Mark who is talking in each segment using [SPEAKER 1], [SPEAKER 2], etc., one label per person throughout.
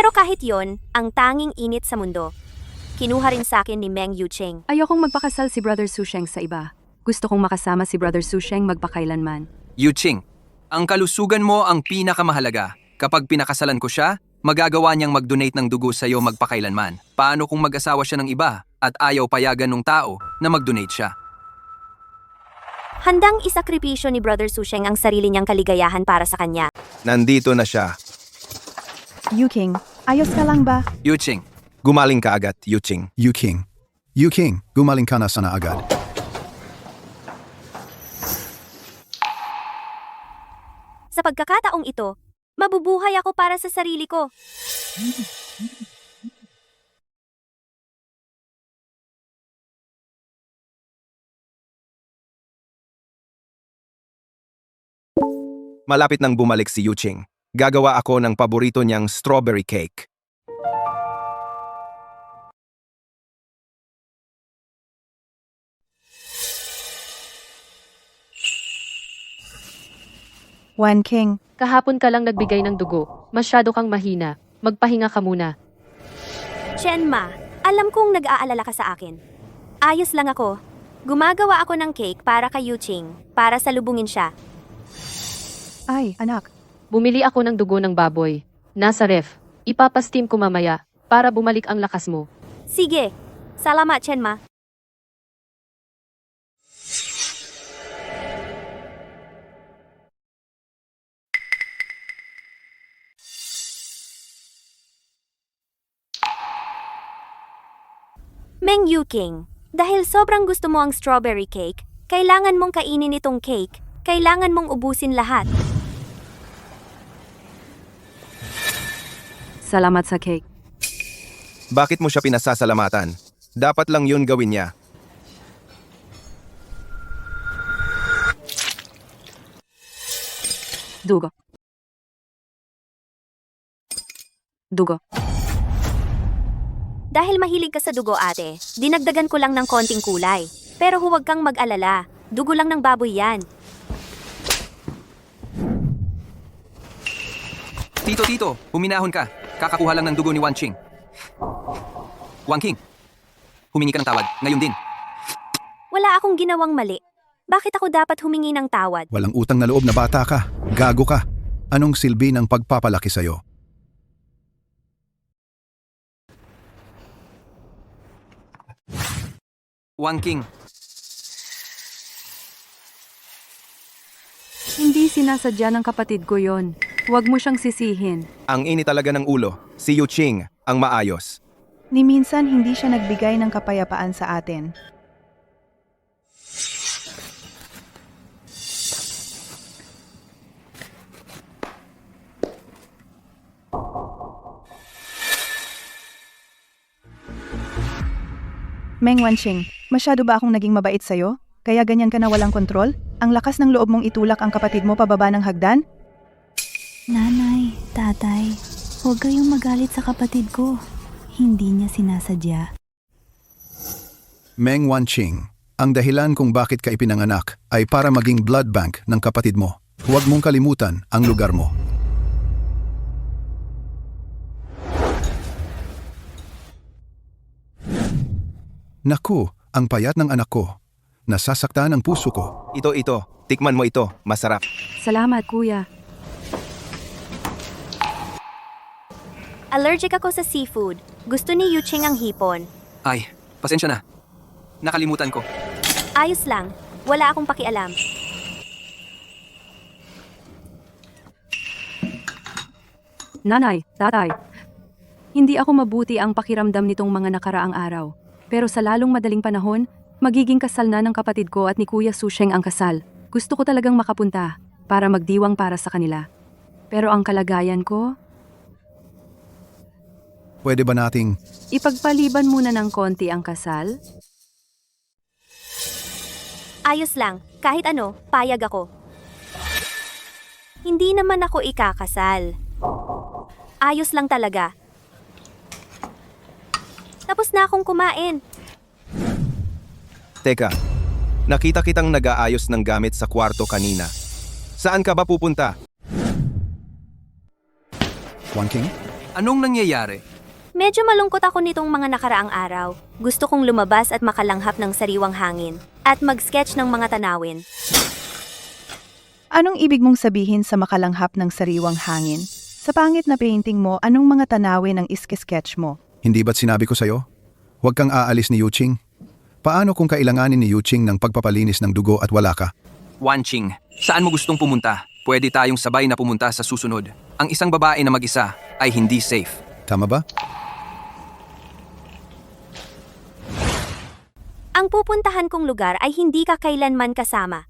[SPEAKER 1] Pero kahit yon, ang tanging init sa mundo. Kinuha rin sa akin ni Meng Yucheng.
[SPEAKER 2] Ayokong magpakasal si Brother Susheng sa iba. Gusto kong makasama si Brother Susheng magpakailanman.
[SPEAKER 3] Yuching, ang kalusugan mo ang pinakamahalaga. Kapag pinakasalan ko siya, magagawa niyang mag-donate ng dugo sa iyo magpakailanman. Paano kung mag-asawa siya ng iba at ayaw payagan ng tao na mag-donate siya?
[SPEAKER 1] Handang isakripisyo ni Brother Susheng ang sarili niyang kaligayahan para sa kanya.
[SPEAKER 4] Nandito na siya.
[SPEAKER 5] Yuking, ayos ka lang ba?
[SPEAKER 3] Yuching,
[SPEAKER 4] Gumaling ka agad, Yuching.
[SPEAKER 6] Yuking, gumaling ka na sana agad.
[SPEAKER 1] Sa pagkakataong ito, mabubuhay ako para sa sarili ko.
[SPEAKER 4] Malapit nang bumalik si Yuching. Gagawa ako ng paborito niyang strawberry cake.
[SPEAKER 5] Wan King,
[SPEAKER 7] Kahapon ka lang nagbigay ng dugo. Masyado kang mahina. Magpahinga ka muna.
[SPEAKER 1] Chenma, alam kong nag-aalala ka sa akin. Ayos lang ako. Gumagawa ako ng cake para kay Yuching, para salubungin siya.
[SPEAKER 5] ay, anak,
[SPEAKER 7] Bumili ako ng dugo ng baboy. Nasa ref. Ipapastim ko mamaya para bumalik ang lakas mo.
[SPEAKER 1] Sige, salamat Chenma. Meng Yuking, dahil sobrang gusto mo ang strawberry cake, kailangan mong kainin itong cake, kailangan mong ubusin lahat.
[SPEAKER 2] Salamat sa cake.
[SPEAKER 4] Bakit mo siya pinasasalamatan? Dapat lang yun gawin niya.
[SPEAKER 2] Dugo. Dugo.
[SPEAKER 1] Dahil mahilig ka sa dugo ate, dinagdagan ko lang ng konting kulay. Pero huwag kang mag-alala, dugo lang ng baboy yan.
[SPEAKER 3] Tito, huminahon ka. Kakakuha lang ng dugo ni Wanqing. Wanqing, humingi ka ng tawad, ngayon din.
[SPEAKER 1] Wala akong ginawang mali. Bakit ako dapat humingi ng tawad?
[SPEAKER 6] Walang utang na loob na bata ka. Gago ka. Anong silbi ng pagpapalaki sa'yo?
[SPEAKER 3] Wanqing,
[SPEAKER 2] Hindi sinasadya ng kapatid ko yon. Huwag mo siyang sisihin.
[SPEAKER 4] Ang ini talaga ng ulo. Si Yuching ang maayos.
[SPEAKER 5] ni minsan hindi siya nagbigay ng kapayapaan sa atin. Meng Wanqing, masyado ba akong naging mabait sa'yo? Kaya ganyan ka na walang kontrol? Ang lakas ng loob mong itulak ang kapatid mo pababa ng hagdan?
[SPEAKER 8] Nanay, tatay, huwag kayong magalit sa kapatid ko. Hindi niya sinasadya.
[SPEAKER 6] Meng Wanqing, ang dahilan kung bakit ka ipinanganak ay para maging blood bank ng kapatid mo. Huwag mong kalimutan ang lugar mo. Naku, ang payat ng anak ko. Nasasaktan ang puso ko.
[SPEAKER 4] Ito. Tikman mo ito. Masarap.
[SPEAKER 2] Salamat, kuya.
[SPEAKER 1] Allergic ako sa seafood. Gusto ni Yuching ang hipon.
[SPEAKER 3] ay, pasensya na. Nakalimutan ko.
[SPEAKER 1] Ayos lang. Wala akong pakialam.
[SPEAKER 2] Nanay, tatay. Hindi ako mabuti ang pakiramdam nitong mga nakaraang araw. Pero sa lalong madaling panahon, magiging kasal na ng kapatid ko at ni Kuya Susheng ang kasal. Gusto ko talagang makapunta para magdiwang para sa kanila. Pero ang kalagayan ko,
[SPEAKER 6] Pwede ba nating...
[SPEAKER 2] ipagpaliban muna ng konti ang kasal?
[SPEAKER 1] Ayos lang. Kahit ano, payag ako. Hindi naman ako ikakasal. Ayos lang talaga. Tapos na akong kumain.
[SPEAKER 4] Teka, nakita kitang nag-aayos ng gamit sa kwarto kanina. Saan ka ba pupunta?
[SPEAKER 6] Wanqing?
[SPEAKER 3] Anong nangyayari?
[SPEAKER 1] Medyo malungkot ako nitong mga nakaraang araw. Gusto kong lumabas at makalanghap ng sariwang hangin. At mag-sketch ng mga tanawin.
[SPEAKER 5] Anong ibig mong sabihin sa makalanghap ng sariwang hangin? Sa pangit na painting mo, anong mga tanawin ang iske-sketch mo?
[SPEAKER 6] Hindi ba't sinabi ko sa'yo? Huwag kang aalis ni Yuching. Paano kung kailanganin ni Yuching ng pagpapalinis ng dugo at wala ka?
[SPEAKER 3] Wanching, saan mo gustong pumunta? Pwede tayong sabay na pumunta sa susunod. Ang isang babae na mag-isa ay hindi safe.
[SPEAKER 6] Tama ba?
[SPEAKER 1] Ang pupuntahan kong lugar ay hindi ka kailanman kasama.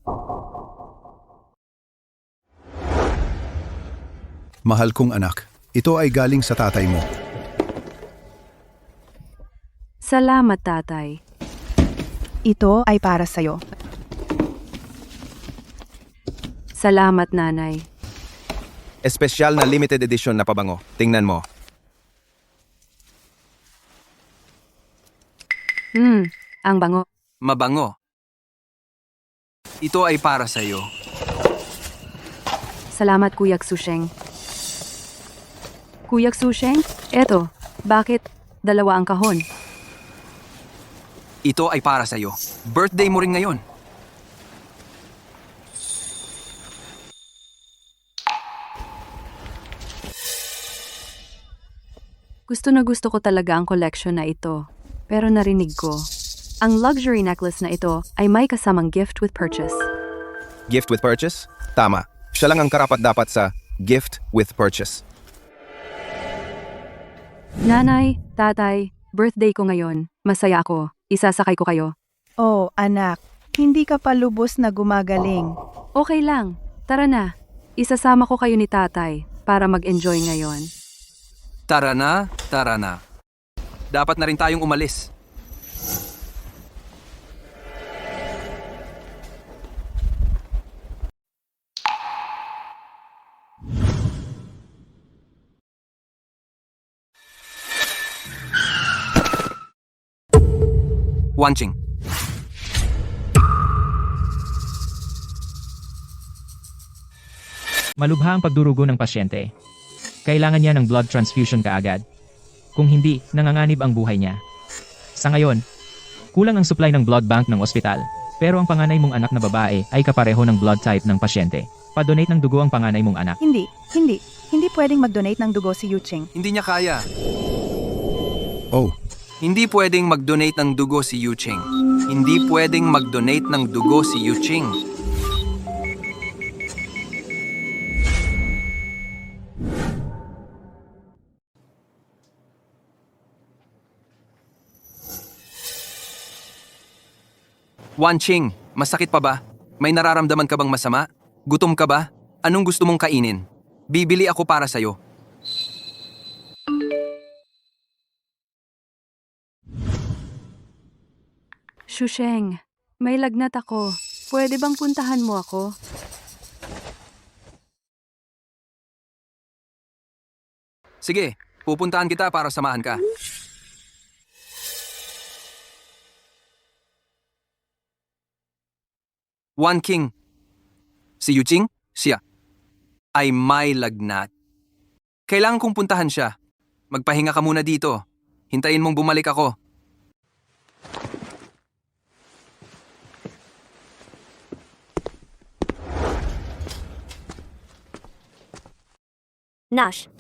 [SPEAKER 6] Mahal kong anak, ito ay galing sa tatay mo.
[SPEAKER 2] Salamat, tatay.
[SPEAKER 5] Ito ay para sa'yo.
[SPEAKER 2] Salamat, nanay.
[SPEAKER 4] Espesyal na limited edition na pabango. Tingnan mo.
[SPEAKER 2] Ang bango.
[SPEAKER 3] Mabango. Ito ay para sa'yo.
[SPEAKER 2] Salamat, Kuya Susheng. Kuya Susheng, eto, bakit dalawa ang kahon?
[SPEAKER 3] Ito ay para sa'yo. Birthday mo rin ngayon.
[SPEAKER 2] Gusto na gusto ko talaga ang collection na ito. Pero narinig ko, ang luxury necklace na ito ay may kasamang gift with purchase.
[SPEAKER 4] Gift with purchase? Tama. Siya lang ang karapat-dapat sa gift with purchase.
[SPEAKER 2] Nanay, tatay, birthday ko ngayon. Masaya ako. Isasakay ko kayo.
[SPEAKER 5] Oh, anak, hindi ka pa lubos na gumagaling.
[SPEAKER 2] Okay lang. Tara na. Isasama ko kayo ni tatay para mag-enjoy ngayon.
[SPEAKER 3] Tara na, tara na. Dapat na rin tayong umalis. Wanching.
[SPEAKER 9] Malubha ang pagdurugo ng pasyente. Kailangan niya ng blood transfusion kaagad. Kung hindi, nanganganib ang buhay niya. Sa ngayon, kulang ang supply ng blood bank ng ospital. Pero ang panganay mong anak na babae ay kapareho ng blood type ng pasyente. Pa-donate ng dugo ang panganay mong anak.
[SPEAKER 5] Hindi pwedeng mag-donate ng dugo si Yuching.
[SPEAKER 3] Hindi niya kaya.
[SPEAKER 6] Oh,
[SPEAKER 3] Hindi pwedeng mag-donate ng dugo si Yuching. Hindi pwedeng mag-donate ng dugo si Yuching. Wanching, masakit pa ba? May nararamdaman ka bang masama? Gutom ka ba? Anong gusto mong kainin? Bibili ako para sa'yo.
[SPEAKER 2] Shusheng, may lagnat ako. Pwede bang puntahan mo ako?
[SPEAKER 3] Sige, pupuntahan kita para samahan ka. Wanking. Si Yuching, siya, ay may lagnat. Kailangan kong puntahan siya. Magpahinga ka muna dito. Hintayin mong bumalik ako.
[SPEAKER 1] Nash,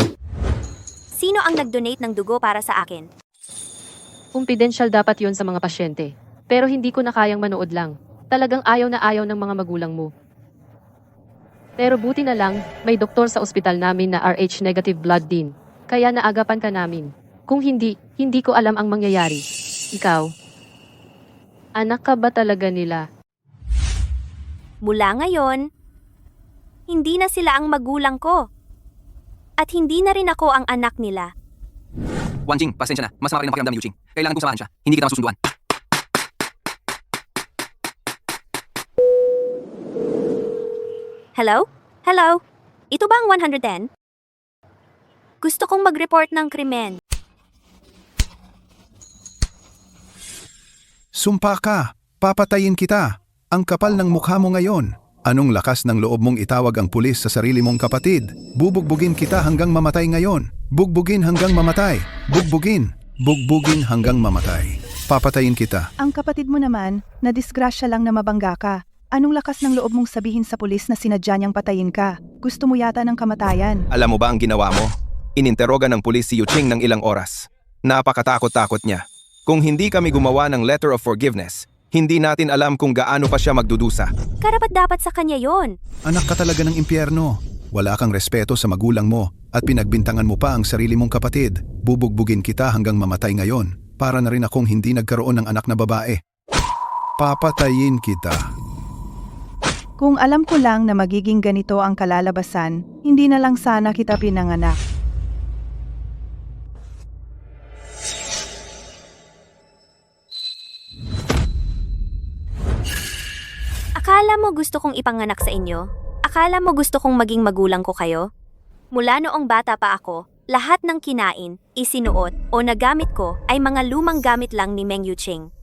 [SPEAKER 1] sino ang nag-donate ng dugo para sa akin?
[SPEAKER 7] Kumpidensyal dapat yon sa mga pasyente. Pero hindi ko na kayang manood lang. Talagang ayaw na ayaw ng mga magulang mo. Pero buti na lang, may doktor sa ospital namin na RH negative blood din. Kaya naagapan ka namin. Kung hindi, hindi ko alam ang mangyayari. Ikaw, anak ka ba talaga nila?
[SPEAKER 1] Mula ngayon, hindi na sila ang magulang ko. At hindi na rin ako ang anak nila.
[SPEAKER 3] Wanching, pasensya na. Mas rin ang pakiramdam ni Yuching. Kailangan kong samahan siya. Hindi kita masusunduan.
[SPEAKER 1] Hello? Hello? Ito ba ang 110? Gusto kong mag-report ng krimen.
[SPEAKER 6] sumpa ka. Papatayin kita. Ang kapal ng mukha mo ngayon. Anong lakas ng loob mong itawag ang pulis sa sarili mong kapatid? Bubugbugin kita hanggang mamatay ngayon. Bugbugin hanggang mamatay. Bugbugin. Bugbugin hanggang mamatay. Papatayin kita.
[SPEAKER 5] Ang kapatid mo naman, nadisgrasya lang na mabangga ka. Anong lakas ng loob mong sabihin sa pulis na sinadya niyang patayin ka? Gusto mo yata ng kamatayan.
[SPEAKER 4] Alam mo ba ang ginawa mo? Ininteroga ng pulis si Yuching ng ilang oras. Napakatakot-takot niya. Kung hindi kami gumawa ng letter of forgiveness, hindi natin alam kung gaano pa siya magdudusa.
[SPEAKER 1] Karapat dapat sa kanya yon.
[SPEAKER 6] Anak ka talaga ng impyerno. Wala kang respeto sa magulang mo at pinagbintangan mo pa ang sarili mong kapatid. Bubugbugin kita hanggang mamatay ngayon. Para na rin akong hindi nagkaroon ng anak na babae. Papatayin kita.
[SPEAKER 5] Kung alam ko lang na magiging ganito ang kalalabasan, hindi na lang sana kita pinanganak.
[SPEAKER 1] Akala mo gusto kong ipanganak sa inyo? Akala mo gusto kong maging magulang ko kayo? Mula noong bata pa ako, lahat ng kinain, isinuot, o nagamit ko ay mga lumang gamit lang ni Meng Yuching.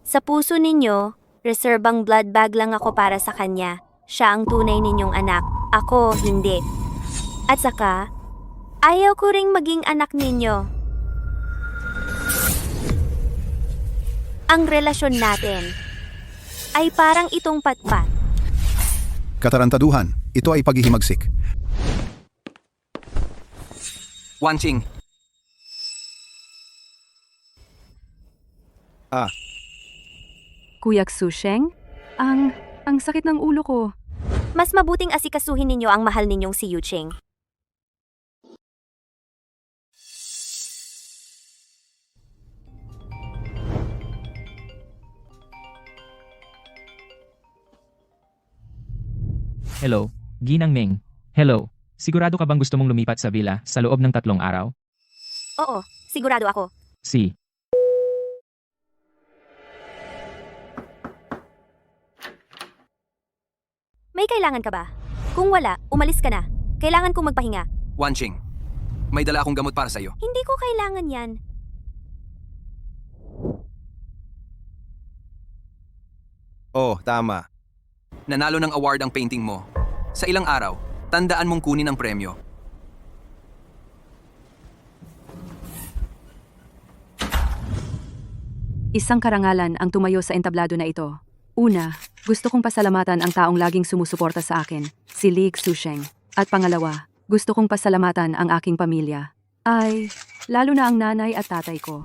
[SPEAKER 1] Sa puso ninyo, reserbang blood bag lang ako para sa kanya. Siya ang tunay ninyong anak, ako hindi. At saka, ayaw ko ring maging anak ninyo. Ang relasyon natin ay parang itong patpat.
[SPEAKER 6] Katarantaduhan, ito ay paghihimagsik.
[SPEAKER 3] Wanching,
[SPEAKER 2] Kuya Xusheng? Ang sakit ng ulo ko.
[SPEAKER 1] Mas mabuting asikasuhin ninyo ang mahal ninyong si Yuching.
[SPEAKER 9] Hello, Ginang Ming. Hello, sigurado ka bang gusto mong lumipat sa villa sa loob ng 3 araw?
[SPEAKER 1] Oo, sigurado ako.
[SPEAKER 9] Si.
[SPEAKER 1] May kailangan ka ba? Kung wala, umalis ka na. Kailangan kong magpahinga.
[SPEAKER 3] Wanching, may dala akong gamot para sa'yo.
[SPEAKER 1] Hindi ko kailangan yan.
[SPEAKER 4] Oh, tama.
[SPEAKER 3] Nanalo ng award ang painting mo. Sa ilang araw, tandaan mong kunin ang premyo.
[SPEAKER 2] Isang karangalan ang tumayo sa entablado na ito. Una, gusto kong pasalamatan ang taong laging sumusuporta sa akin, si Li Xusheng. At pangalawa, gusto kong pasalamatan ang aking pamilya. Ay, lalo na ang nanay at tatay ko.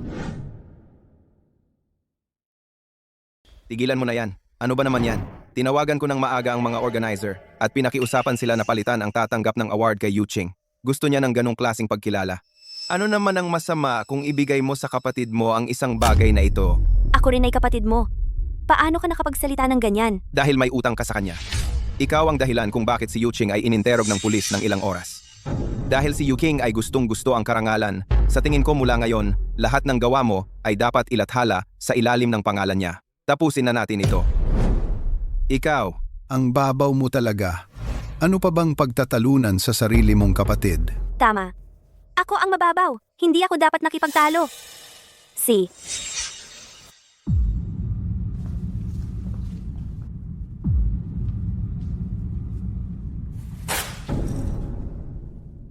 [SPEAKER 4] Tigilan mo na yan. Ano ba naman yan? Tinawagan ko ng maaga ang mga organizer at pinakiusapan sila na palitan ang tatanggap ng award kay Yuching. Gusto niya ng ganong klaseng pagkilala. Ano naman ang masama kung ibigay mo sa kapatid mo ang isang bagay na ito?
[SPEAKER 1] Ako rin ay kapatid mo. Paano ka nakapagsalita ng ganyan?
[SPEAKER 4] Dahil may utang ka sa kanya. Ikaw ang dahilan kung bakit si Yuching ay ininterog ng pulis ng ilang oras. Dahil si Yuking ay gustong-gusto ang karangalan, sa tingin ko mula ngayon, lahat ng gawa mo ay dapat ilathala sa ilalim ng pangalan niya. Tapusin na natin ito. Ikaw,
[SPEAKER 6] Ang babaw mo talaga. Ano pa bang pagtatalunan sa sarili mong kapatid?
[SPEAKER 1] Tama. Ako ang mababaw. Hindi ako dapat nakipagtalo. Si.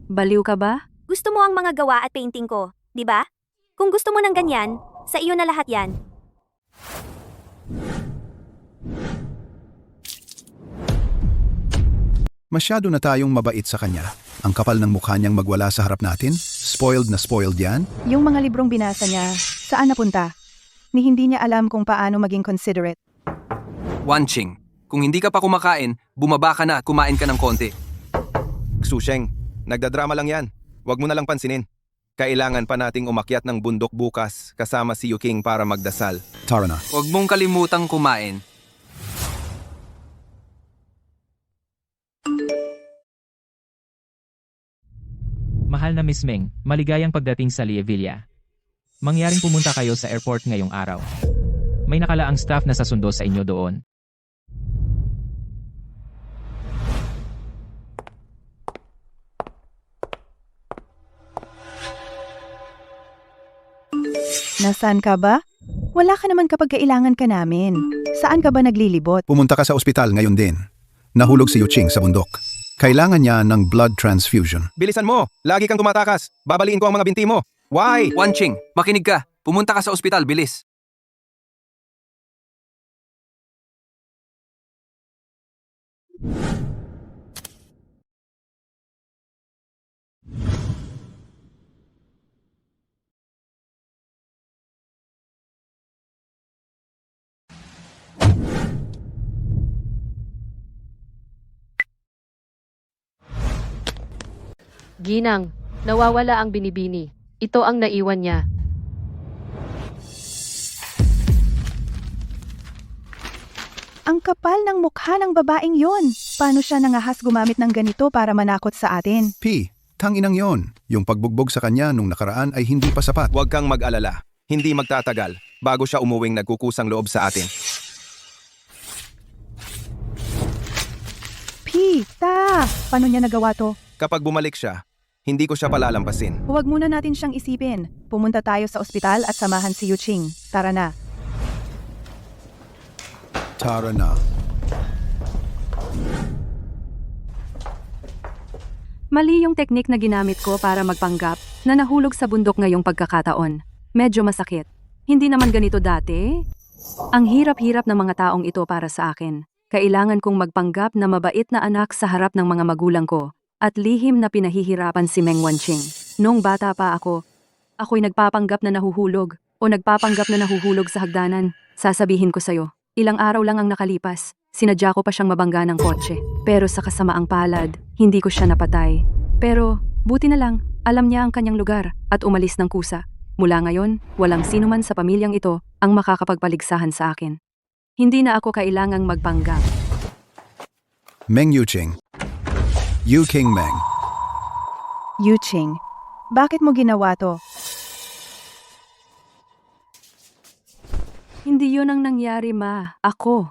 [SPEAKER 2] Baliw ka ba?
[SPEAKER 1] Gusto mo ang mga gawa at painting ko, di ba? Kung gusto mo ng ganyan, sa iyo na lahat yan.
[SPEAKER 6] Masyado na tayong mabait sa kanya. Ang kapal ng mukha niyang magwala sa harap natin. Spoiled na spoiled yan.
[SPEAKER 5] Yung mga librong binasa niya, saan napunta? Ni hindi niya alam kung paano maging considerate.
[SPEAKER 3] Wanching, kung hindi ka pa kumakain, bumaba ka na at kumain ka ng konti.
[SPEAKER 4] Xusheng, nagdadrama lang yan. Huwag mo na lang pansinin. Kailangan pa nating umakyat ng bundok bukas kasama si Yuking para magdasal.
[SPEAKER 6] Tara na.
[SPEAKER 3] Huwag mong kalimutang kumain.
[SPEAKER 9] Mahal na Miss Ming, maligayang pagdating sa Lievilla. Mangyaring pumunta kayo sa airport ngayong araw. May nakalaang staff na sasundo sa inyo doon.
[SPEAKER 5] Nasaan ka ba? Wala ka naman kapag kailangan ka namin. Saan ka ba naglilibot?
[SPEAKER 6] Pumunta ka sa ospital ngayon din. Nahulog si Yuching sa bundok. Kailangan niya ng blood transfusion.
[SPEAKER 4] Bilisan mo! Lagi kang tumatakas! Babaliin ko ang mga binti mo! Why?
[SPEAKER 3] Wanching, makinig ka. Pumunta ka sa ospital, bilis.
[SPEAKER 7] Ginang, nawawala ang binibini. Ito ang naiwan niya.
[SPEAKER 5] Ang kapal ng mukha ng babaeng yon. Paano siya nangahas gumamit ng ganito para manakot sa atin?
[SPEAKER 6] P, tanginang yon. Yung pagbugbog sa kanya nung nakaraan ay hindi pa sapat.
[SPEAKER 4] Huwag kang mag-alala. Hindi magtatagal bago siya umuwing nagkukusang loob sa atin.
[SPEAKER 5] Pita! Paano niya nagawa to?
[SPEAKER 4] Kapag bumalik siya, hindi ko siya palalampasin.
[SPEAKER 5] Huwag muna natin siyang isipin. Pumunta tayo sa ospital at samahan si Yuching. Tara na.
[SPEAKER 6] Tara na.
[SPEAKER 2] Mali yung teknik na ginamit ko para magpanggap na nahulog sa bundok ngayong pagkakataon. Medyo masakit. Hindi naman ganito dati. Ang hirap-hirap ng mga taong ito para sa akin. Kailangan kong magpanggap na mabait na anak sa harap ng mga magulang ko at lihim na pinahihirapan si Meng Wanqing. Noong bata pa ako'y nagpapanggap na nahuhulog o nagpapanggap na nahuhulog sa hagdanan. Sasabihin ko sa'yo, ilang araw lang ang nakalipas. Sinadya ko pa siyang mabangga ng kotse. Pero sa kasamaang palad, hindi ko siya napatay. Pero, buti na lang, alam niya ang kanyang lugar at umalis ng kusa. Mula ngayon, walang sino man sa pamilyang ito ang makakapagpaligsahan sa akin. Hindi na ako kailangang magpanggap.
[SPEAKER 6] Meng Yuching. Yu King Meng.
[SPEAKER 5] Yuching, bakit mo ginawa to?
[SPEAKER 2] Hindi yun ang nangyari, ma. Ako.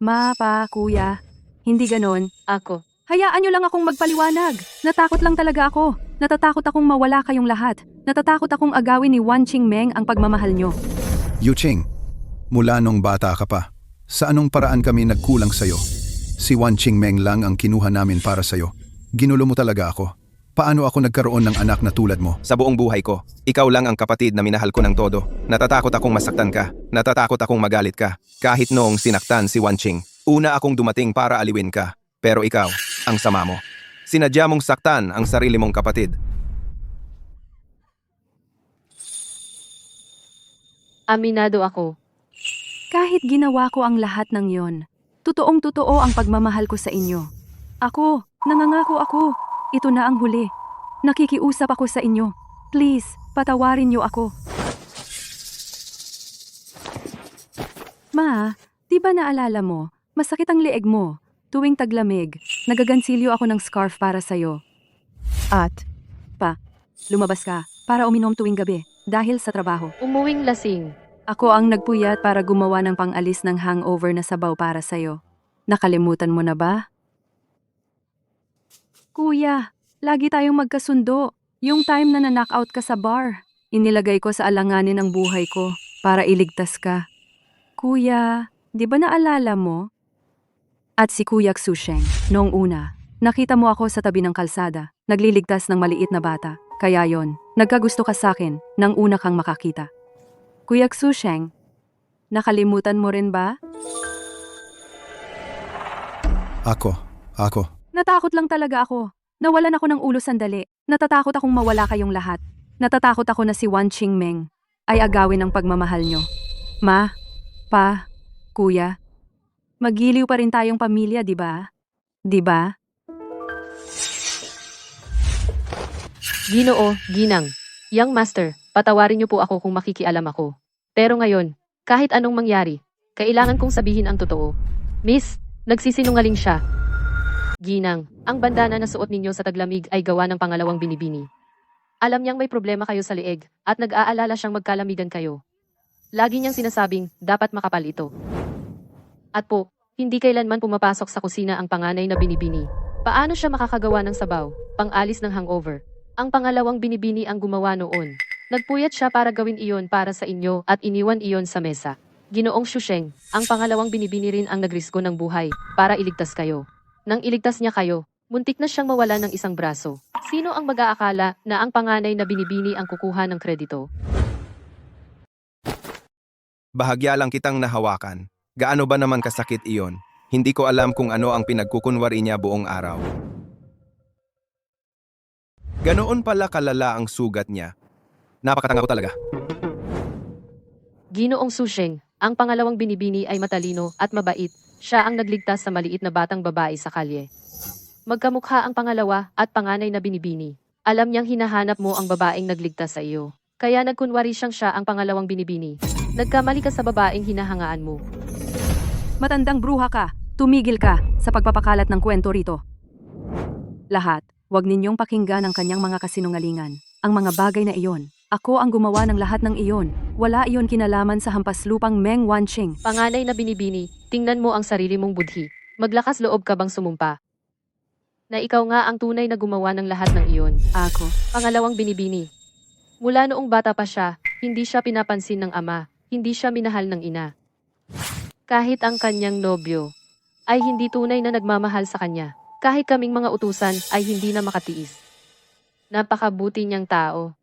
[SPEAKER 2] Ma, pa, kuya. Hindi ganon.
[SPEAKER 7] Ako.
[SPEAKER 2] Hayaan niyo lang akong magpaliwanag. Natakot lang talaga ako. Natatakot akong mawala kayong lahat. Natatakot akong agawin ni Wanqing Meng ang pagmamahal niyo.
[SPEAKER 6] Yuching, mula nung bata ka pa, sa anong paraan kami nagkulang sa'yo? Si Wanqing Meng lang ang kinuha namin para sa'yo. Ginulo mo talaga ako. Paano ako nagkaroon ng anak na tulad mo?
[SPEAKER 4] Sa buong buhay ko, ikaw lang ang kapatid na minahal ko ng todo. Natatakot akong masaktan ka. Natatakot akong magalit ka. Kahit noong sinaktan si Wanqing, una akong dumating para aliwin ka. Pero ikaw, ang sama mo. Sinadya mong saktan ang sarili mong kapatid.
[SPEAKER 7] Aminado ako.
[SPEAKER 2] Kahit ginawa ko ang lahat ng yon, totoong-totoo ang pagmamahal ko sa inyo. Ako, nangangako ako. Ito na ang huli. Nakikiusap ako sa inyo. Please, patawarin niyo ako. Ma, di ba naalala mo, masakit ang leeg mo. Tuwing taglamig, nagagansilyo ako ng scarf para sa'yo.
[SPEAKER 5] At,
[SPEAKER 2] Lumabas ka para uminom tuwing gabi dahil sa trabaho.
[SPEAKER 7] Umuwing lasing.
[SPEAKER 2] Ako ang nagpuyat para gumawa ng pang-alis ng hangover na sabaw para sa'yo. Nakalimutan mo na ba? Kuya, lagi tayong magkasundo. Yung time na na-knockout ka sa bar, inilagay ko sa alanganin ang buhay ko para iligtas ka. Kuya, di ba naalala mo? At si Kuya Xusheng, noong una, nakita mo ako sa tabi ng kalsada, nagliligtas ng maliit na bata. Kaya yon, nagkagusto ka sa akin nang una kang makakita. Kuya Xusheng, nakalimutan mo rin ba?
[SPEAKER 6] Ako.
[SPEAKER 2] Natakot lang talaga ako. Nawalan ako ng ulo sandali. Natatakot akong mawala kayong lahat. Natatakot ako na si Wanqing Meng ay agawin ang pagmamahal nyo. Ma, pa, kuya, magiliw pa rin tayong pamilya, di ba? Di ba?
[SPEAKER 7] Ginoo, Ginang. Young Master, patawarin niyo po ako kung makikialam ako. Pero ngayon, kahit anong mangyari, kailangan kong sabihin ang totoo. Miss, nagsisinungaling siya. Ginang, ang bandana na suot ninyo sa taglamig ay gawa ng pangalawang binibini. Alam niyang may problema kayo sa leeg at nag-aalala siyang magkalamigan kayo. Lagi niyang sinasabing, dapat makapal ito. At po, hindi kailanman pumapasok sa kusina ang panganay na binibini. Paano siya makakagawa ng sabaw, pang-alis ng hangover? Ang pangalawang binibini ang gumawa noon. Nagpuyat siya para gawin iyon para sa inyo at iniwan iyon sa mesa. Ginoong Shusheng, ang pangalawang binibini rin ang nagrisko ng buhay para iligtas kayo. Nang iligtas niya kayo, muntik na siyang mawalan ng isang braso. Sino ang mag-aakala na ang panganay na binibini ang kukuha ng kredito?
[SPEAKER 4] Bahagya lang kitang nahawakan. Gaano ba naman kasakit iyon? Hindi ko alam kung ano ang pinagkukunwari niya buong araw. Ganoon pala kalala ang sugat niya. Napakatanga ko talaga.
[SPEAKER 7] Ginoong Shusheng, ang pangalawang binibini ay matalino at mabait. Siya ang nagligtas sa maliit na batang babae sa kalye. Magkamukha ang pangalawa at panganay na binibini. Alam niyang hinahanap mo ang babaeng nagligtas sa iyo. Kaya nagkunwari siyang siya ang pangalawang binibini. Nagkamali ka sa babaeng hinahangaan mo.
[SPEAKER 2] Matandang bruha ka, tumigil ka sa pagpapakalat ng kwento rito. Lahat, huwag ninyong pakinggan ang kanyang mga kasinungalingan. Ang mga bagay na iyon, ako ang gumawa ng lahat ng iyon. Wala iyon kinalaman sa hampaslupang Meng Wanqing.
[SPEAKER 7] Panganay na binibini, tingnan mo ang sarili mong budhi. Maglakas loob ka bang sumumpa? Na ikaw nga ang tunay na gumawa ng lahat ng iyon.
[SPEAKER 2] Ako,
[SPEAKER 7] Pangalawang binibini. Mula noong bata pa siya, hindi siya pinapansin ng ama, hindi siya minahal ng ina. Kahit ang kanyang nobyo ay hindi tunay na nagmamahal sa kanya. Kahit kaming mga utusan ay hindi na makatiis. Napakabuti niyang tao.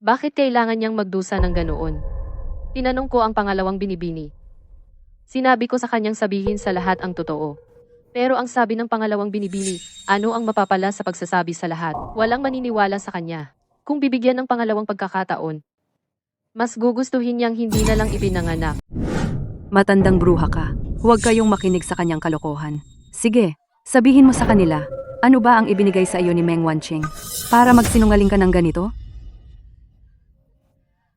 [SPEAKER 7] Bakit kailangan niyang magdusa ng ganoon? Tinanong ko ang pangalawang binibini. Sinabi ko sa kanyang sabihin sa lahat ang totoo. Pero ang sabi ng pangalawang binibini, ano ang mapapala sa pagsasabi sa lahat? Walang maniniwala sa kanya. Kung bibigyan ng pangalawang pagkakataon, mas gugustuhin niyang hindi na lang ipinanganak.
[SPEAKER 2] matandang bruha ka. Huwag kayong makinig sa kanyang kalokohan. Sige, sabihin mo sa kanila, ano ba ang ibinigay sa iyo ni Meng Wanqing? Para magsinungaling ka ng ganito?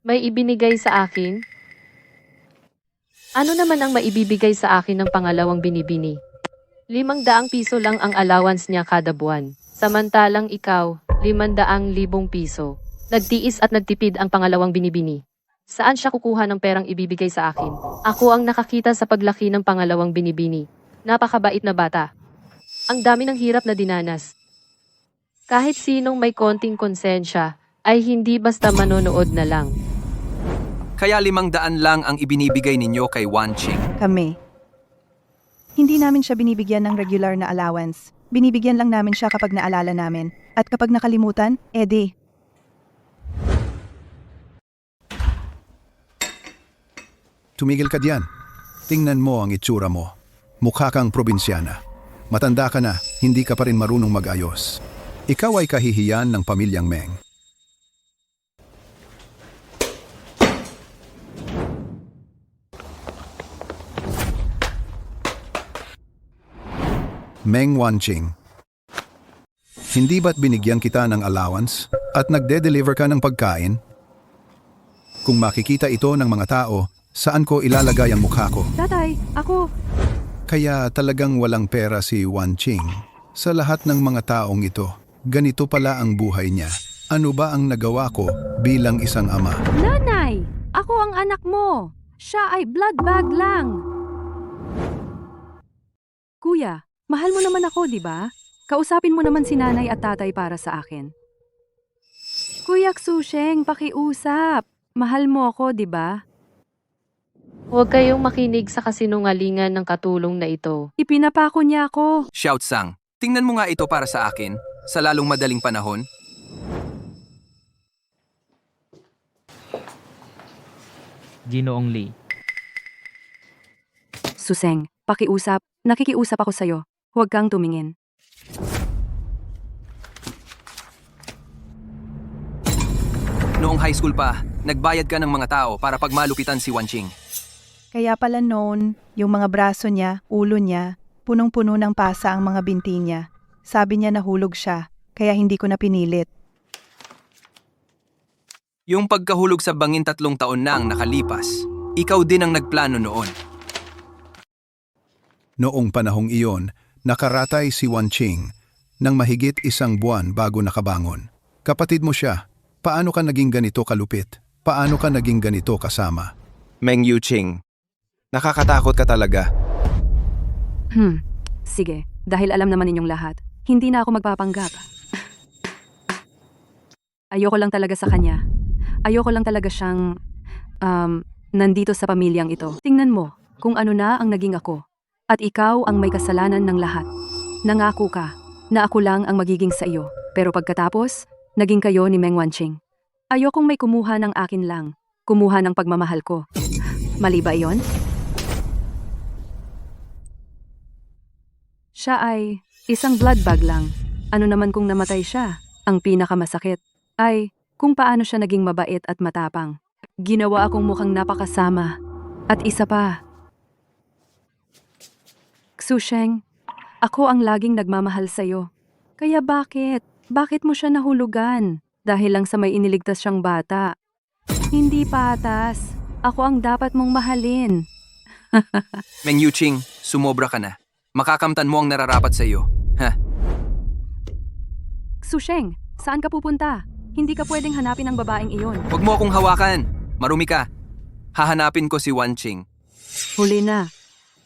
[SPEAKER 7] May ibinigay sa akin? Ano naman ang maibibigay sa akin ng pangalawang binibini? 500 piso lang ang allowance niya kada buwan. Samantalang ikaw, 500,000 piso. Nagtiis at nagtipid ang pangalawang binibini. Saan siya kukuha ng perang ibibigay sa akin? Ako ang nakakita sa paglaki ng pangalawang binibini. Napakabait na bata. Ang dami ng hirap na dinanas. Kahit sinong may konting konsensya, ay hindi basta manonood na lang.
[SPEAKER 3] Kaya 500 lang ang ibinibigay ninyo kay Wanqing.
[SPEAKER 5] Kami. Hindi namin siya binibigyan ng regular na allowance. Binibigyan lang namin siya kapag naalala namin. At kapag nakalimutan, edi.
[SPEAKER 6] Tumigil ka diyan. Tingnan mo ang itsura mo. Mukha kang probinsyana. Matanda ka na, hindi ka pa rin marunong mag-ayos. Ikaw ay kahihiyan ng pamilyang Meng. Meng Wanqing. Hindi ba't binigyan kita ng allowance at nagde-deliver ka ng pagkain? Kung makikita ito ng mga tao, saan ko ilalagay ang mukha ko?
[SPEAKER 2] Tatay, ako.
[SPEAKER 6] Kaya talagang walang pera si Wanqing. Sa lahat ng mga taong ito, ganito pala ang buhay niya. Ano ba ang nagawa ko bilang isang ama?
[SPEAKER 2] Nanay, ako ang anak mo. Siya ay blood bag lang. Kuya, mahal mo naman ako, di ba? Kausapin mo naman si nanay at tatay para sa akin. Kuya Shusheng, pakiusap. Mahal mo ako, di ba?
[SPEAKER 7] Huwag kayong makinig sa kasinungalingan ng katulong na ito.
[SPEAKER 2] Ipinapako niya ako.
[SPEAKER 3] Shout Sang, tingnan mo nga ito para sa akin, sa lalong madaling panahon.
[SPEAKER 9] Ginoong Lee.
[SPEAKER 2] Suseng, pakiusap. Nakikiusap ako sa'yo. Huwag kang tumingin.
[SPEAKER 3] Noong high school pa, nagbayad ka ng mga tao para pagmalupitan si Wanqing.
[SPEAKER 5] Kaya pala noon, yung mga braso niya, ulo niya, punong-puno ng pasa ang mga binti niya. Sabi niya nahulog siya, kaya hindi ko na pinilit.
[SPEAKER 3] Yung pagkahulog sa bangin 3 taon na ang nakalipas, ikaw din ang nagplano noon.
[SPEAKER 6] Noong panahong iyon, nakaratay si Wanqing ng mahigit 1 buwan bago nakabangon. Kapatid mo siya, paano ka naging ganito kalupit? Paano ka naging ganito kasama?
[SPEAKER 4] Meng Yuqing, nakakatakot ka talaga.
[SPEAKER 2] Sige, dahil alam naman ninyong lahat, hindi na ako magpapanggap. Ayoko lang talaga sa kanya. Ayoko lang talaga siyang, nandito sa pamilyang ito. Tingnan mo kung ano na ang naging ako. At ikaw ang may kasalanan ng lahat. Nangako ka na ako lang ang magiging sa iyo. Pero pagkatapos, naging kayo ni Meng Wanqing. Ayokong may kumuha ng akin lang. Kumuha ng pagmamahal ko. Mali ba iyon? Siya ay isang blood bag lang. Ano naman kung namatay siya? Ang pinakamasakit ay kung paano siya naging mabait at matapang. Ginawa akong mukhang napakasama. At isa pa, Xusheng, ako ang laging nagmamahal sa'yo. Kaya bakit? Bakit mo siya nahulugan? Dahil lang sa may iniligtas siyang bata. Hindi patas. Ako ang dapat mong mahalin.
[SPEAKER 3] Meng Yuching, sumobra ka na. Makakamtan mo ang nararapat sa iyo. Ha?
[SPEAKER 2] Xusheng, saan ka pupunta? Hindi ka pwedeng hanapin ang babaeng iyon.
[SPEAKER 3] Huwag mo akong hawakan. Marumi ka. Hahanapin ko si Wanqing.
[SPEAKER 2] Huli na.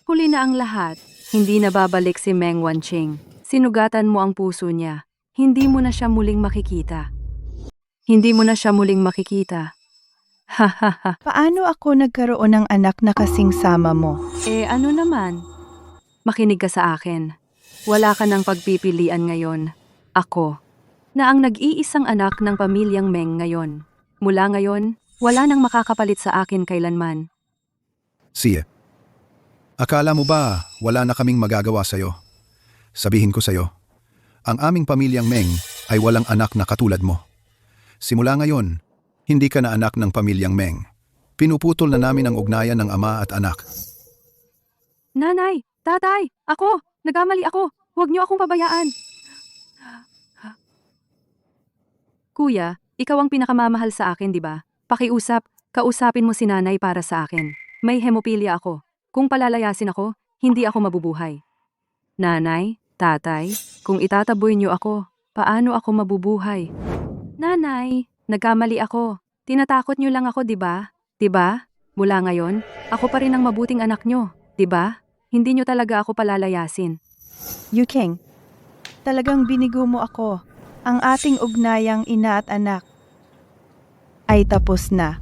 [SPEAKER 2] Huli na ang lahat. Hindi na babalik si Meng Wanqing. Sinugatan mo ang puso niya. Hindi mo na siya muling makikita. Hindi mo na siya muling makikita. Ha ha ha.
[SPEAKER 5] Paano ako nagkaroon ng anak na kasing sama mo?
[SPEAKER 2] Ano naman? Makinig ka sa akin. Wala ka ng pagpipilian ngayon. Ako, na ang nag-iisang anak ng pamilyang Meng ngayon. Mula ngayon, wala nang makakapalit sa akin kailanman.
[SPEAKER 6] Siya. Akala mo ba wala na kaming magagawa sa'yo? Sabihin ko sa'yo, ang aming pamilyang Meng ay walang anak na katulad mo. Simula ngayon, hindi ka na anak ng pamilyang Meng. Pinuputol na namin ang ugnayan ng ama at anak.
[SPEAKER 2] Nanay, tatay, ako, nagkamali ako. Huwag niyo akong pabayaan. Kuya, ikaw ang pinakamamahal sa akin, di ba? Kausapin mo si nanay para sa akin. May hemophilia ako. Kung palalayasin ako, hindi ako mabubuhay. Nanay, tatay, kung itataboy niyo ako, paano ako mabubuhay? Nanay, nagkamali ako. Tinatakot niyo lang ako, di ba? Di ba? Mula ngayon, ako pa rin ang mabuting anak niyo, di ba? Hindi niyo talaga ako palalayasin.
[SPEAKER 5] Yuking, talagang binigo mo ako. Ang ating ugnayang ina at anak ay tapos na.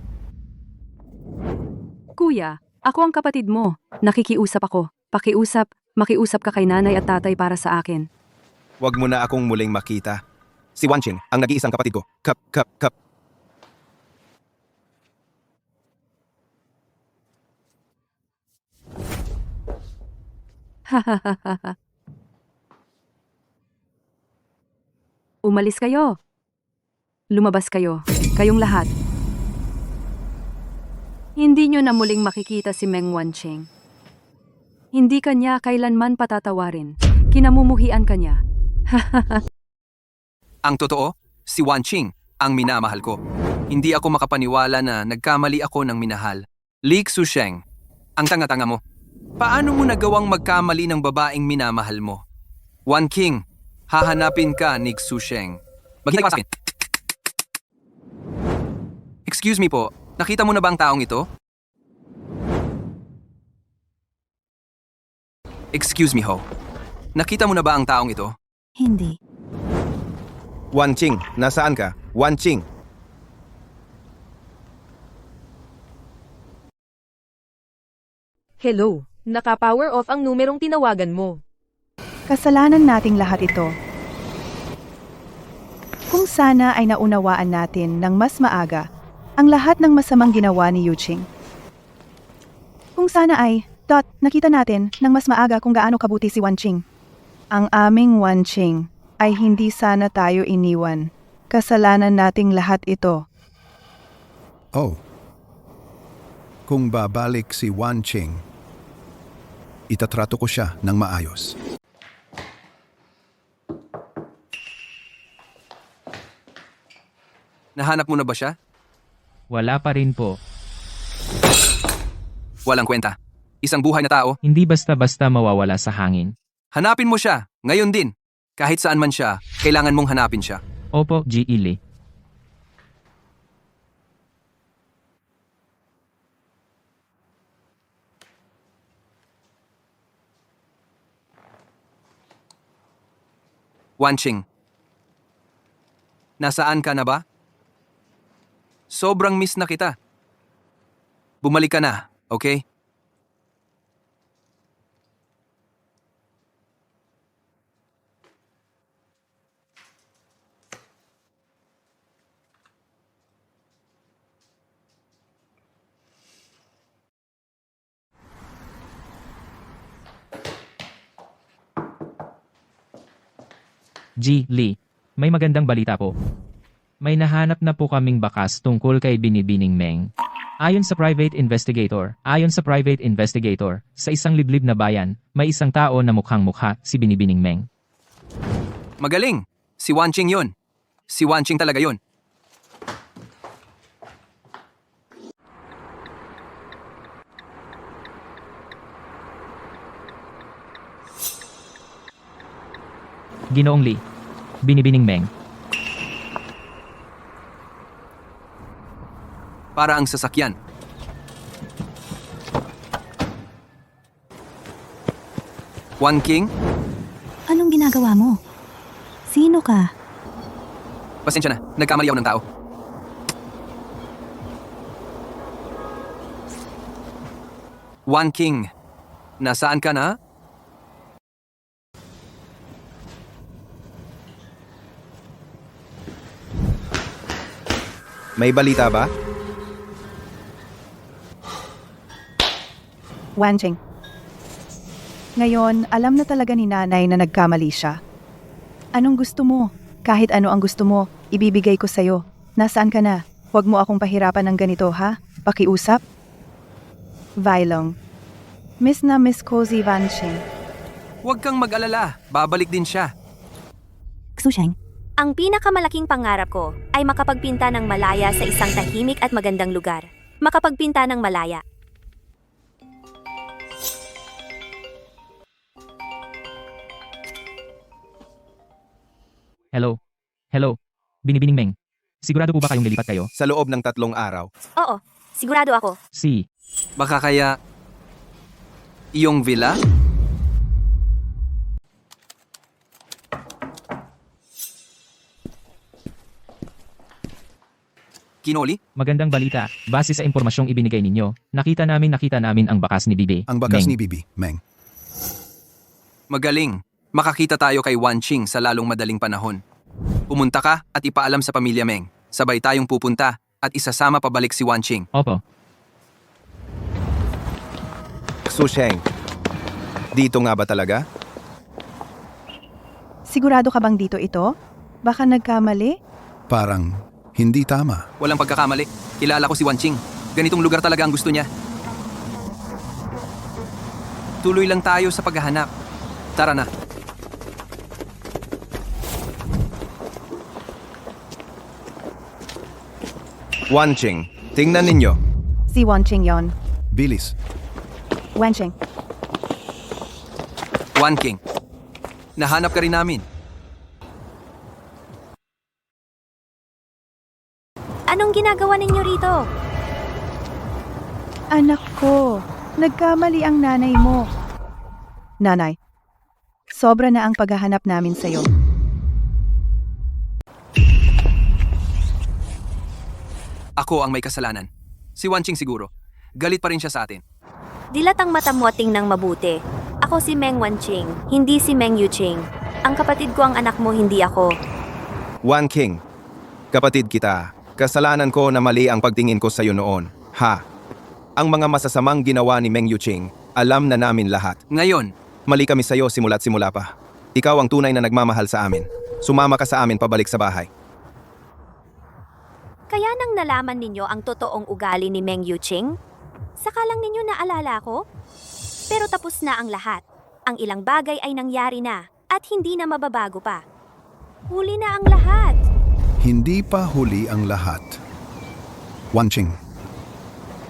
[SPEAKER 2] Kuya, ako ang kapatid mo. Nakikiusap ako. Makiusap ka kay nanay at tatay para sa akin.
[SPEAKER 4] Huwag mo na akong muling makita. Si Wanqing, ang nag-iisang kapatid ko. Kap.
[SPEAKER 2] Hahaha. Umalis kayo. Lumabas kayo. Kayong lahat. Hindi nyo na muling makikita si Meng Wanqing. Hindi kanya kailanman patatawarin. Kinamumuhian kanya.
[SPEAKER 3] Ang totoo, si Wanqing ang minamahal ko. Hindi ako makapaniwala na nagkamali ako ng minahal. Li Xusheng, ang tanga-tanga mo. Paano mo nagawang magkamali ng babaeng minamahal mo? Wanqing, hahanapin ka ni Xusheng. Maghintay ka sa akin. Excuse me po, nakita mo na ba ang taong ito? Excuse me ho. Nakita mo na ba ang taong ito?
[SPEAKER 8] Hindi.
[SPEAKER 4] Wanqing, nasaan ka? Wanqing!
[SPEAKER 10] Hello, naka-power off ang numerong tinawagan mo.
[SPEAKER 5] Kasalanan nating lahat ito. Kung sana ay naunawaan natin ng mas maaga ang lahat ng masamang ginawa ni Yuching. Kung sana ay, nakita natin ng mas maaga kung gaano kabuti si Wanqing. Ang aming Wanqing ay hindi sana tayo iniwan. Kasalanan nating lahat ito.
[SPEAKER 6] Oh. Kung babalik si Wanqing, itatrato ko siya ng maayos.
[SPEAKER 3] Nahanap mo na ba siya?
[SPEAKER 9] Wala pa rin po.
[SPEAKER 3] Walang kwenta. Isang buhay na tao,
[SPEAKER 9] Hindi basta-basta mawawala sa hangin.
[SPEAKER 3] hanapin mo siya, ngayon din. Kahit saan man siya, kailangan mong hanapin siya.
[SPEAKER 9] Opo, G. Ili.
[SPEAKER 3] Wanqing. Nasaan ka na ba? Sobrang miss na kita. Bumalik ka na, okay?
[SPEAKER 9] G. Lee, may magandang balita po. May nahanap na po kaming bakas tungkol kay Binibining Meng. Ayon sa private investigator, sa isang liblib na bayan, may isang tao na mukhang-mukha si Binibining Meng.
[SPEAKER 3] Magaling! Si Wanqing yun. Si Wanqing talaga yun.
[SPEAKER 9] Ginoong Lee, Binibining Meng.
[SPEAKER 3] Para ang sasakyan. Wanqing,
[SPEAKER 8] Anong ginagawa mo? Sino ka?
[SPEAKER 3] pasensya na. Nagkamali ako ng tao. Wanqing, nasaan ka na?
[SPEAKER 4] May balita ba?
[SPEAKER 5] Wanjing. Ngayon, alam na talaga ni nanay na nagkamali siya. Anong gusto mo? Kahit ano ang gusto mo, ibibigay ko sa'yo. Nasaan ka na? Huwag mo akong pahirapan ng ganito, ha? Pakiusap? Vailong. Miss na Miss Cozy Wanqing.
[SPEAKER 3] Huwag kang mag-alala. Babalik din siya.
[SPEAKER 8] Xusheng.
[SPEAKER 1] Ang pinakamalaking pangarap ko ay makapagpinta ng malaya sa isang tahimik at magandang lugar. Makapagpinta ng malaya.
[SPEAKER 9] Hello? Hello? Binibining Meng. Sigurado po ba kayong lilipat kayo?
[SPEAKER 4] Sa loob ng 3 araw.
[SPEAKER 1] Oo, sigurado ako.
[SPEAKER 9] Si.
[SPEAKER 3] Baka kaya... iyong villa? Kinoli?
[SPEAKER 9] Magandang balita. Base sa impormasyong ibinigay ninyo, nakita namin ang bakas ni Bibi.
[SPEAKER 6] Ang bakas
[SPEAKER 9] Meng.
[SPEAKER 6] ni Bibi, Meng.
[SPEAKER 3] Magaling. Makakita tayo kay Wanqing sa lalong madaling panahon. Pumunta ka at ipaalam sa pamilya Meng. Sabay tayong pupunta at isasama pabalik si Wanqing.
[SPEAKER 9] Opo.
[SPEAKER 4] Xusheng, dito nga ba talaga?
[SPEAKER 5] Sigurado ka bang dito ito? Baka nagkamali?
[SPEAKER 6] Parang hindi tama.
[SPEAKER 3] Walang pagkakamali. Kilala ko si Wanqing. Ganitong lugar talaga ang gusto niya. Tuloy lang tayo sa paghahanap. Tara na.
[SPEAKER 4] Wanqing, tingnan ninyo.
[SPEAKER 5] Si Wanqing yon.
[SPEAKER 6] Bilis.
[SPEAKER 5] Wanqing.
[SPEAKER 3] Wanqing. Nahanap ka rin namin.
[SPEAKER 1] Anong ginagawa ninyo rito?
[SPEAKER 5] Anak ko, nagkamali ang nanay mo. Nanay, sobra na ang paghahanap namin sa'yo.
[SPEAKER 3] Ako ang may kasalanan. Si Wanqing siguro. Galit pa rin siya sa atin.
[SPEAKER 1] Dilat ang mata mo tingnang mabuti. Ako si Meng Wanqing, hindi si Meng Yuqing. Ang kapatid ko ang anak mo, hindi ako.
[SPEAKER 4] Wanqing, kapatid kita. Kasalanan ko na mali ang pagtingin ko sa iyo noon. Ha? Ang mga masasamang ginawa ni Meng Yuqing, alam na namin lahat.
[SPEAKER 3] Ngayon,
[SPEAKER 4] Mali kami sa iyo simula't simula pa. Ikaw ang tunay na nagmamahal sa amin. Sumama ka sa amin pabalik sa bahay.
[SPEAKER 1] Kaya nang nalaman ninyo ang totoong ugali ni Meng Yuqing? Saka lang ninyo naalala ko? Pero tapos na ang lahat. Ang ilang bagay ay nangyari na at hindi na mababago pa. Huli na ang lahat.
[SPEAKER 6] Hindi pa huli ang lahat. Wanqing,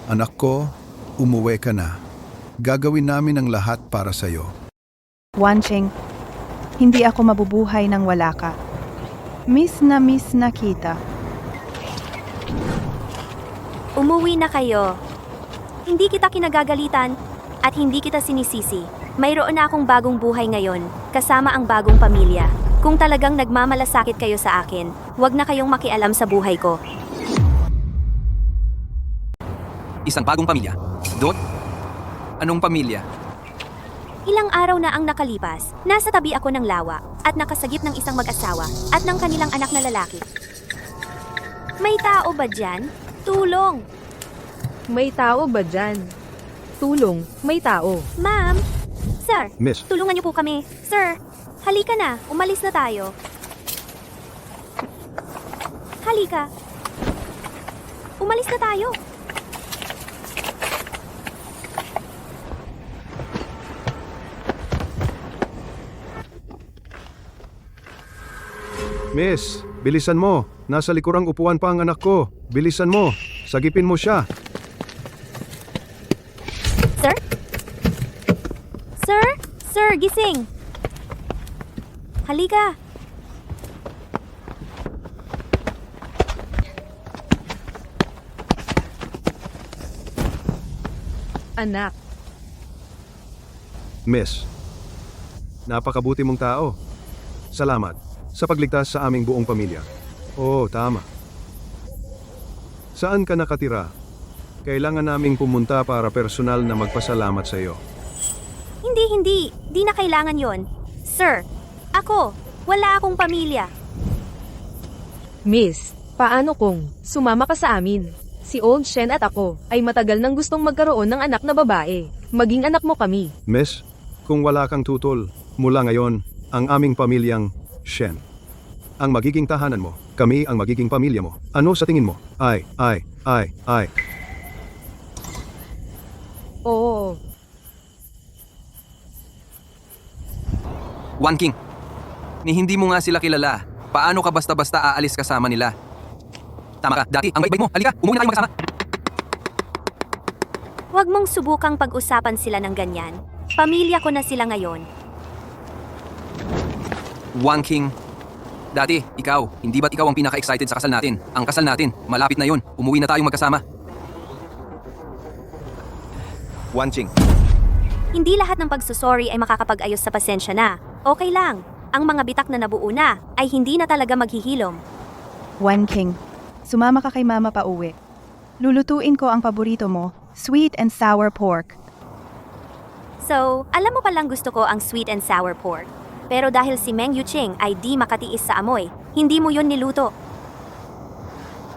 [SPEAKER 6] anak ko, umuwi ka na. Gagawin namin ang lahat para sa'yo.
[SPEAKER 5] Wanqing, hindi ako mabubuhay nang wala ka. Miss na kita.
[SPEAKER 1] Umuwi na kayo. Hindi kita kinagagalitan at hindi kita sinisisi. Mayroon na akong bagong buhay ngayon, kasama ang bagong pamilya. Kung talagang nagmamalasakit kayo sa akin, huwag na kayong makialam sa buhay ko.
[SPEAKER 3] isang bagong pamilya. Dot? Anong pamilya?
[SPEAKER 1] Ilang araw na ang nakalipas, nasa tabi ako ng lawa at nakasagip ng isang mag-asawa at ng kanilang anak na lalaki. May tao ba dyan? Tulong!
[SPEAKER 10] May tao ba dyan? Tulong, may tao.
[SPEAKER 1] Ma'am! Sir!
[SPEAKER 6] Miss,
[SPEAKER 1] Tulungan niyo po kami. Sir! Halika na, umalis na tayo. Halika. Umalis na tayo.
[SPEAKER 6] Miss, bilisan mo. Nasa likurang upuan pa ang anak ko. Bilisan mo. Sagipin mo siya.
[SPEAKER 1] Sir? Sir? Sir, gising! Halika!
[SPEAKER 10] Anak,
[SPEAKER 6] Miss, napakabuti mong tao. Salamat sa pagligtas sa aming buong pamilya. Oo, tama. Saan ka nakatira? Kailangan naming pumunta para personal na magpasalamat sa iyo.
[SPEAKER 1] Hindi. Di na kailangan yon. Sir, ako, wala akong pamilya.
[SPEAKER 10] Miss, paano kung sumama ka sa amin? Si Old Shen at ako ay matagal nang gustong magkaroon ng anak na babae. Maging anak mo kami.
[SPEAKER 6] Miss, kung wala kang tutol, mula ngayon, ang aming pamilyang Shen. Ang magiging tahanan mo, kami ang magiging pamilya mo. Ano sa tingin mo? Ay.
[SPEAKER 10] Oo.
[SPEAKER 3] Wan King, ni hindi mo nga sila kilala. Paano ka basta-basta aalis kasama nila? Tama ka, dati ang bait-bait mo. Halika, umuwi na tayong magkasama.
[SPEAKER 1] Huwag mong subukang pag-usapan sila ng ganyan. Pamilya ko na sila ngayon.
[SPEAKER 3] Wan King, dati, ikaw, hindi ba't ikaw ang pinaka-excited sa kasal natin? Ang kasal natin, malapit na yun. Umuwi na tayong magkasama.
[SPEAKER 4] Wan Ching,
[SPEAKER 1] Hindi lahat ng pagsusorry ay makakapag-ayos sa pasensya na. Okay lang. Ang mga bitak na nabuo na ay hindi na talaga maghihilom.
[SPEAKER 5] One King, sumama ka kay mama pa uwi. Lulutuin ko ang paborito mo, sweet and sour pork.
[SPEAKER 1] So, alam mo palang gusto ko ang sweet and sour pork. Pero dahil si Meng Yuching ay di makatiis sa amoy, hindi mo yun niluto.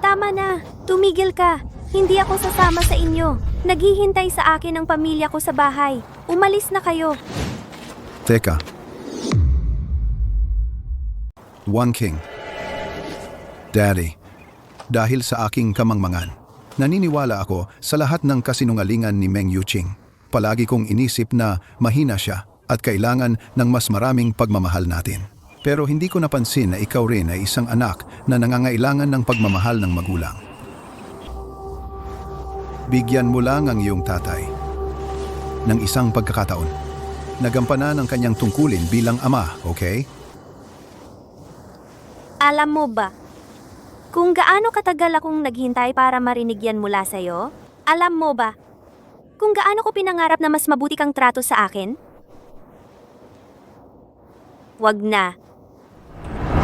[SPEAKER 1] Tama na, tumigil ka. Hindi ako sasama sa inyo. Naghihintay sa akin ang pamilya ko sa bahay. Umalis na kayo.
[SPEAKER 6] Teka. One King. Daddy, dahil sa aking kamangmangan, naniniwala ako sa lahat ng kasinungalingan ni Meng Yuching. Palagi kong inisip na mahina siya at kailangan ng mas maraming pagmamahal natin. Pero hindi ko napansin na ikaw rin ay isang anak na nangangailangan ng pagmamahal ng magulang. Bigyan mo lang ang iyong tatay ng isang pagkakataon. Nagampanan ang kanyang tungkulin bilang ama, okay?
[SPEAKER 1] Alam mo ba, kung gaano katagal akong naghintay para marinig yan mula sa'yo? Alam mo ba, kung gaano ko pinangarap na mas mabuti kang trato sa akin? Wag na.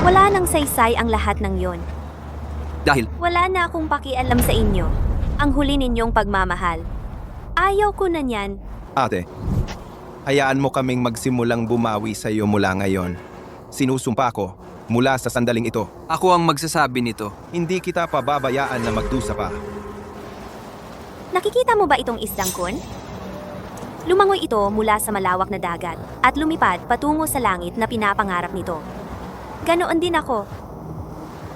[SPEAKER 1] Wala nang saysay ang lahat ng yon.
[SPEAKER 3] Dahil,
[SPEAKER 1] Wala na akong pakialam sa inyo. Ang huli ninyong pagmamahal. Ayaw ko na niyan.
[SPEAKER 4] ate, hayaan mo kaming magsimulang bumawi sa iyo mula ngayon. Sinusumpa ko, mula sa sandaling ito,
[SPEAKER 3] ako ang magsasabi nito.
[SPEAKER 4] hindi kita pababayaan na magdusa pa.
[SPEAKER 1] Nakikita mo ba itong isdang kun? Lumangoy ito mula sa malawak na dagat at lumipad patungo sa langit na pinapangarap nito. Ganoon din ako.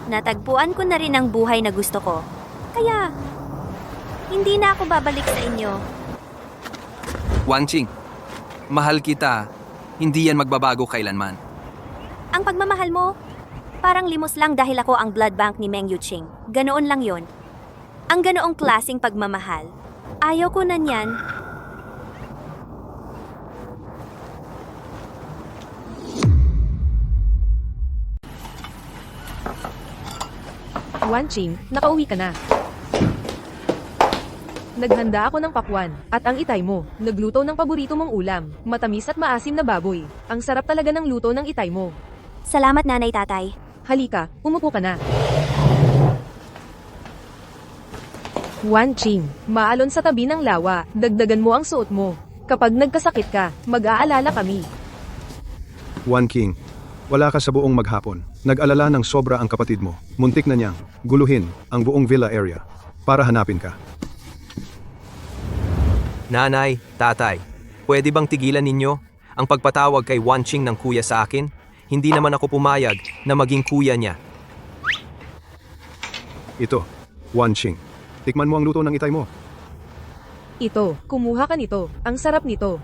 [SPEAKER 1] Natagpuan ko na rin ang buhay na gusto ko. Kaya, hindi na ako babalik sa inyo.
[SPEAKER 3] Wan Ching, mahal kita. Hindi yan magbabago kailanman.
[SPEAKER 1] Ang pagmamahal mo, parang limos lang dahil ako ang blood bank ni Meng Yuching. Ganoon lang yon. Ang ganoong klaseng pagmamahal. Ayaw ko na niyan.
[SPEAKER 10] Wan Ching, nakauwi ka na. Naghanda ako ng pakwan, at ang itay mo, nagluto ng paborito mong ulam, matamis at maasim na baboy. Ang sarap talaga ng luto ng itay mo.
[SPEAKER 1] Salamat nanay tatay.
[SPEAKER 10] Halika, umupo ka na. Wan Ching, maalon sa tabi ng lawa, dagdagan mo ang suot mo. Kapag nagkasakit ka, mag-aalala kami.
[SPEAKER 6] Wan King, wala ka sa buong maghapon. Nag-alala ng sobra ang kapatid mo. Muntik na niyang guluhin ang buong villa area para hanapin ka.
[SPEAKER 3] Nanay, tatay, pwede bang tigilan ninyo ang pagpatawag kay Wan Ching ng kuya sa akin? Hindi naman ako pumayag na maging kuya niya.
[SPEAKER 6] Ito, Wan Ching. Tikman mo ang luto ng itay mo.
[SPEAKER 10] Ito, kumuha ka nito. Ang sarap nito.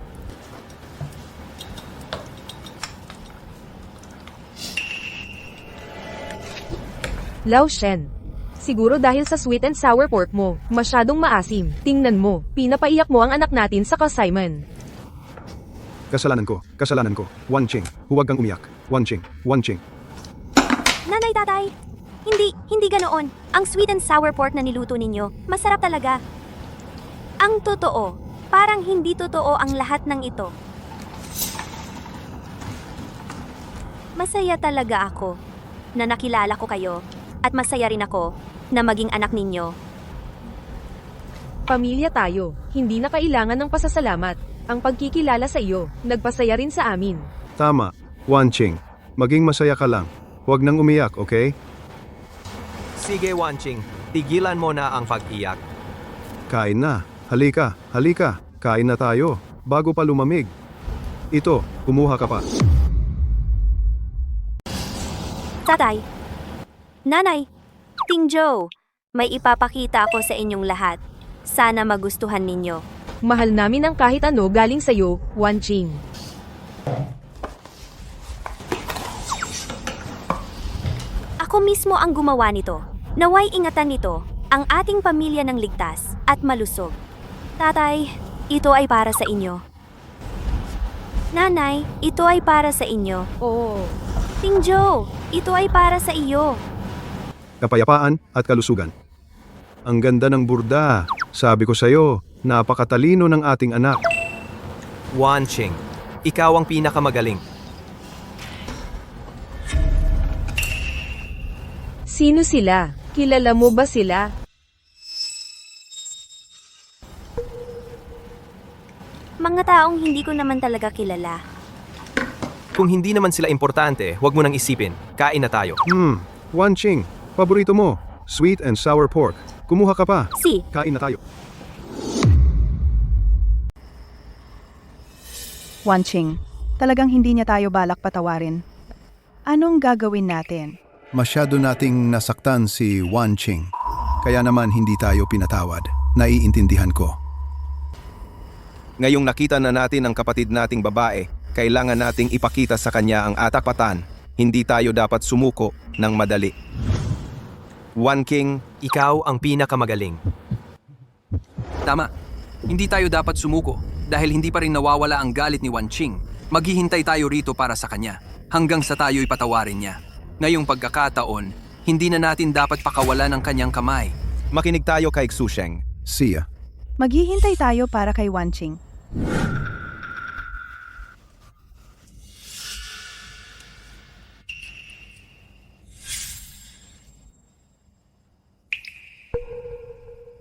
[SPEAKER 10] Lao Shen. Siguro dahil sa sweet and sour pork mo, masyadong maasim. Tingnan mo, pinapaiyak mo ang anak natin sa Simon.
[SPEAKER 6] Kasalanan ko. Wan Ching, huwag kang umiyak. Wan Ching, Wan Ching.
[SPEAKER 1] Nanay, tatay, hindi ganoon. Ang sweet and sour pork na niluto ninyo, masarap talaga. Ang totoo, parang hindi totoo ang lahat ng ito. Masaya talaga ako na nakilala ko kayo at masaya rin ako na maging anak ninyo.
[SPEAKER 10] Pamilya tayo, hindi na kailangan ng pasasalamat. Ang pagkikilala sa iyo, nagpasaya rin sa amin.
[SPEAKER 6] Tama, Wan Ching. Maging masaya ka lang. Huwag nang umiyak, okay?
[SPEAKER 3] Sige, Wan Ching, tigilan mo na ang pag-iyak.
[SPEAKER 6] Kain na. Halika. Kain na tayo. Bago pa lumamig. Ito, kumuha ka pa.
[SPEAKER 1] Tatay, nanay, Ting Joe, may ipapakita ako sa inyong lahat. Sana magustuhan ninyo.
[SPEAKER 10] Mahal namin ang kahit ano galing sa iyo, Wan Ching.
[SPEAKER 1] Ako mismo ang gumawa nito. Naway ingatan nito ang ating pamilya ng ligtas at malusog. Tatay, ito ay para sa inyo. Nanay, ito ay para sa inyo.
[SPEAKER 10] Oo.
[SPEAKER 1] Ting Joe, ito ay para sa iyo.
[SPEAKER 6] Kapayapaan at kalusugan. Ang ganda ng burda. Sabi ko sa'yo, napakatalino ng ating anak.
[SPEAKER 3] Wan Ching, ikaw ang pinakamagaling.
[SPEAKER 10] Sino sila? Kilala mo ba sila?
[SPEAKER 1] Mga taong hindi ko naman talaga kilala.
[SPEAKER 3] Kung hindi naman sila importante, huwag mo nang isipin. Kain na tayo.
[SPEAKER 6] Wan Ching, paborito mo. Sweet and sour pork. Kumuha ka pa.
[SPEAKER 1] Si,
[SPEAKER 6] Kain na tayo.
[SPEAKER 5] Wan Ching, talagang hindi niya tayo balak patawarin. Anong gagawin natin?
[SPEAKER 6] Masyado nating nasaktan si Wan Ching. Kaya naman hindi tayo pinatawad. Naiintindihan ko. Ngayong nakita na natin ang kapatid nating babae, kailangan nating ipakita sa kanya ang atakpatan. Hindi tayo dapat sumuko ng madali.
[SPEAKER 3] Wan King, ikaw ang pinakamagaling. Tama. Hindi tayo dapat sumuko dahil hindi pa rin nawawala ang galit ni Wan Ching. Maghihintay tayo rito para sa kanya hanggang sa tayo'y patawarin niya. Ngayong pagkakataon, hindi na natin dapat pakawalan ang kanyang kamay.
[SPEAKER 4] Makinig tayo kay Xusheng.
[SPEAKER 6] Siya.
[SPEAKER 5] Maghihintay tayo para kay Wan Ching.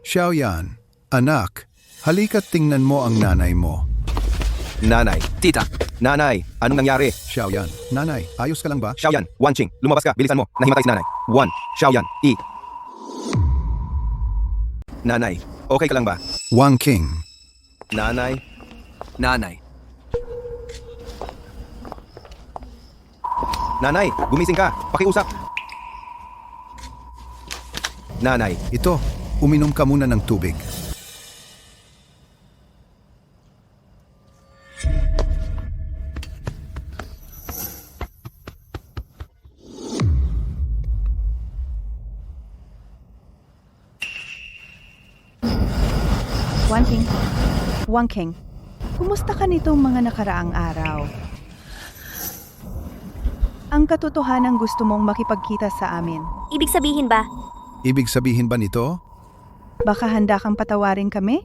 [SPEAKER 6] Xiaoyan, anak, halika't tingnan mo ang nanay mo.
[SPEAKER 4] Nanay.
[SPEAKER 3] Tita,
[SPEAKER 4] Nanay, anong nangyari?
[SPEAKER 6] Xiaoyan, nanay, ayos ka lang ba?
[SPEAKER 4] Xiaoyan, Wan Ching, lumabas ka. Bilisan mo. Nahimatay si nanay. Wan, Xiaoyan, Nanay, okay ka lang ba?
[SPEAKER 6] Wang King,
[SPEAKER 4] Nanay,
[SPEAKER 3] nanay.
[SPEAKER 4] Nanay, gumising ka. Pakiusap. Nanay,
[SPEAKER 6] ito, uminom ka muna ng tubig.
[SPEAKER 5] Wan King, kumusta ka nitong mga nakaraang araw? Ang katotohanan gusto mong makipagkita sa amin.
[SPEAKER 1] ibig sabihin ba?
[SPEAKER 6] Ibig sabihin ba nito?
[SPEAKER 5] Baka handa kang patawarin kami?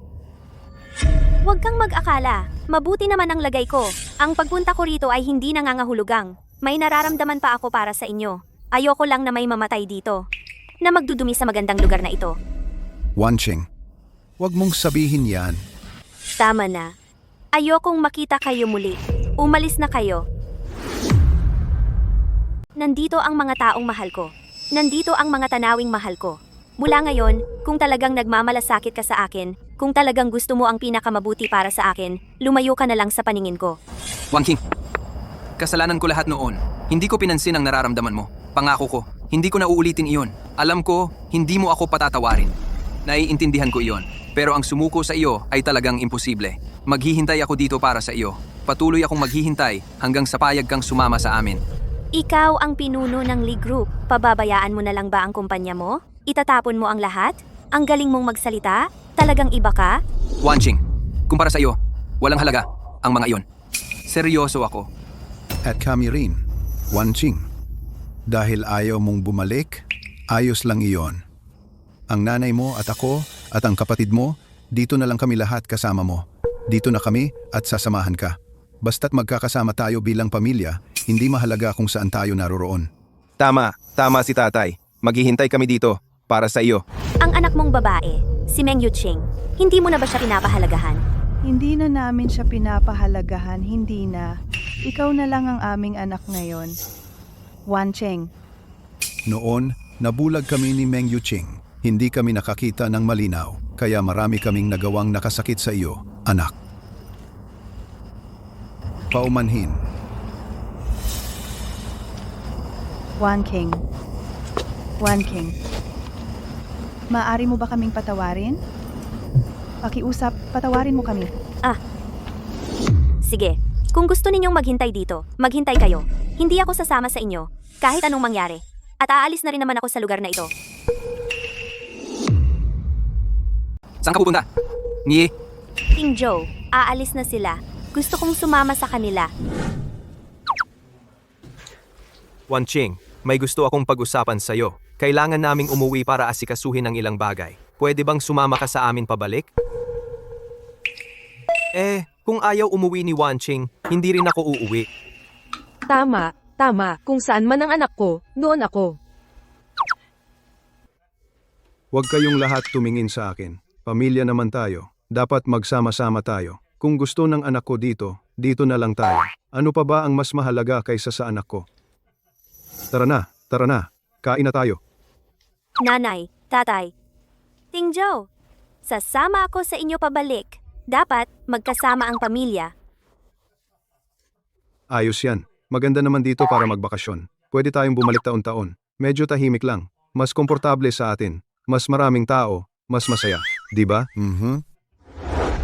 [SPEAKER 1] Huwag kang mag-akala. Mabuti naman ang lagay ko. Ang pagpunta ko rito ay hindi nangangahulugang. May nararamdaman pa ako para sa inyo. Ayoko lang na may mamatay dito. Na magdudumi sa magandang lugar na ito.
[SPEAKER 6] Wan Ching, Huwag mong sabihin yan.
[SPEAKER 1] Tama na. Ayokong makita kayo muli. Umalis na kayo. Nandito ang mga taong mahal ko. Nandito ang mga tanawing mahal ko. Mula ngayon, kung talagang nagmamalasakit ka sa akin, kung talagang gusto mo ang pinakamabuti para sa akin, lumayo ka na lang sa paningin ko.
[SPEAKER 3] Wan King, kasalanan ko lahat noon. Hindi ko pinansin ang nararamdaman mo. Pangako ko, hindi ko na uulitin iyon. Alam ko, hindi mo ako patatawarin. Naiintindihan ko iyon. Pero ang sumuko sa iyo ay talagang imposible. Maghihintay ako dito para sa iyo. Patuloy akong maghihintay hanggang sa payag kang sumama sa amin.
[SPEAKER 1] Ikaw ang pinuno ng Lee Group. Pababayaan mo na lang ba ang kumpanya mo? Itatapon mo ang lahat? Ang galing mong magsalita? Talagang iba ka?
[SPEAKER 3] Wan Ching, kumpara sa iyo, walang halaga ang mga iyon. Seryoso ako.
[SPEAKER 6] At kami rin, Wan Ching. Dahil ayaw mong bumalik, ayos lang iyon. Ang nanay mo at ako at ang kapatid mo, dito na lang kami lahat kasama mo. Dito na kami at sasamahan ka. Basta't magkakasama tayo bilang pamilya, hindi mahalaga kung saan tayo naroroon.
[SPEAKER 4] Tama si tatay. Maghihintay kami dito para sa iyo.
[SPEAKER 1] Ang anak mong babae, si Meng Yuching, hindi mo na ba siya pinapahalagahan?
[SPEAKER 5] Hindi na namin siya pinapahalagahan, hindi na. Ikaw na lang ang aming anak ngayon. Wan Cheng.
[SPEAKER 6] Noon, nabulag kami ni Meng Yuching. Hindi kami nakakita ng malinaw, kaya marami kaming nagawang nakasakit sa iyo, anak. Paumanhin.
[SPEAKER 5] Wan King. Wan King. Maaari mo ba kaming patawarin? Pakiusap, patawarin mo kami.
[SPEAKER 1] Sige, kung gusto ninyong maghintay dito, maghintay kayo. Hindi ako sasama sa inyo, kahit anong mangyari. At aalis na rin naman ako sa lugar na ito.
[SPEAKER 3] Saan ka pupunta? Ni,
[SPEAKER 1] King Joe, aalis na sila. Gusto kong sumama sa kanila.
[SPEAKER 4] Wan Ching, may gusto akong pag-usapan sa iyo. Kailangan naming umuwi para asikasuhin ang ilang bagay. Pwede bang sumama ka sa amin pabalik? Kung ayaw umuwi ni Wan Ching, hindi rin ako uuwi.
[SPEAKER 10] Tama. Kung saan man ang anak ko, doon ako.
[SPEAKER 6] Huwag kayong lahat tumingin sa akin. Pamilya naman tayo. Dapat magsama-sama tayo. Kung gusto ng anak ko dito, dito na lang tayo. Ano pa ba ang mas mahalaga kaysa sa anak ko? Tara na. Kain na tayo.
[SPEAKER 1] Nanay, tatay. King Joe, sasama ako sa inyo pabalik. Dapat magkasama ang pamilya.
[SPEAKER 6] Ayos yan. Maganda naman dito para magbakasyon. Pwede tayong bumalik taon-taon. Medyo tahimik lang. Mas komportable sa atin. Mas maraming tao. Mas masaya. Di ba?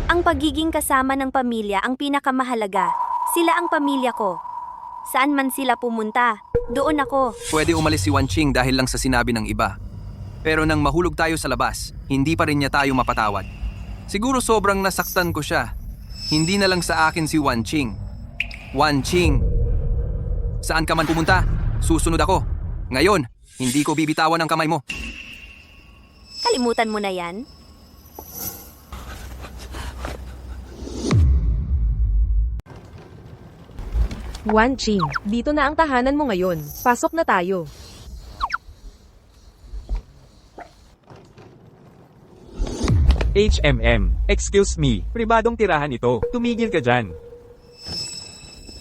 [SPEAKER 1] Ang pagiging kasama ng pamilya ang pinakamahalaga. Sila ang pamilya ko. Saan man sila pumunta, doon ako.
[SPEAKER 3] pwede umalis si Wan Ching dahil lang sa sinabi ng iba. Pero nang mahulog tayo sa labas, hindi pa rin niya tayo mapatawad. Siguro sobrang nasaktan ko siya. Hindi na lang sa akin si Wan Ching. Wan Ching, saan ka man pumunta, susunod ako. Ngayon, hindi ko bibitawan ang kamay mo.
[SPEAKER 1] Kalimutan mo na yan.
[SPEAKER 10] Wan Ching, dito na ang tahanan mo ngayon. Pasok na tayo.
[SPEAKER 11] Excuse me, pribadong tirahan ito. Tumigil ka dyan.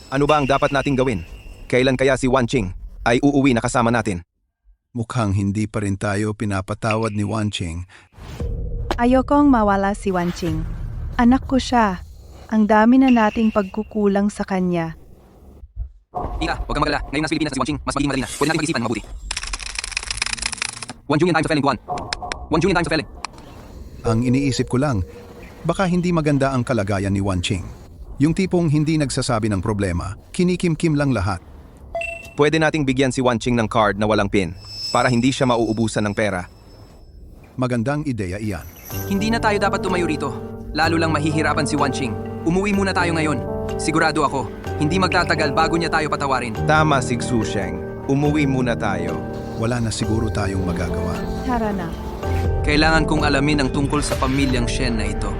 [SPEAKER 4] Ano ba ang dapat nating gawin? Kailan kaya si Wan Ching ay uuwi na kasama natin?
[SPEAKER 6] Mukhang hindi pa rin tayo pinapatawad ni Wan Ching.
[SPEAKER 5] Ayokong mawala si Wan Ching. Anak ko siya. Ang dami na nating pagkukulang sa kanya.
[SPEAKER 3] Ika, huwag kang magalala. Ngayon nasa Pilipinas si Wan Ching, mas magiging malina. Pwede natin pag-isipan ng mabuti. Wan Junior time to felling, Wan. Wan Junior time to felling.
[SPEAKER 6] Ang iniisip ko lang, baka hindi maganda ang kalagayan ni Wan Ching. Yung tipong hindi nagsasabi ng problema, kinikim-kim lang lahat.
[SPEAKER 4] Pwede nating bigyan si Wan Ching ng card na walang pin para hindi siya mauubusan ng pera.
[SPEAKER 6] Magandang ideya iyan.
[SPEAKER 3] Hindi na tayo dapat tumayo rito. Lalo lang mahihirapan si Wan Ching. Umuwi muna tayo ngayon. Sigurado ako, hindi magtatagal bago niya tayo patawarin.
[SPEAKER 4] Tama si Xu Sheng. Umuwi muna tayo.
[SPEAKER 6] Wala na siguro tayong magagawa.
[SPEAKER 5] Tara na.
[SPEAKER 3] Kailangan kong alamin ang tungkol sa pamilyang Shen na ito.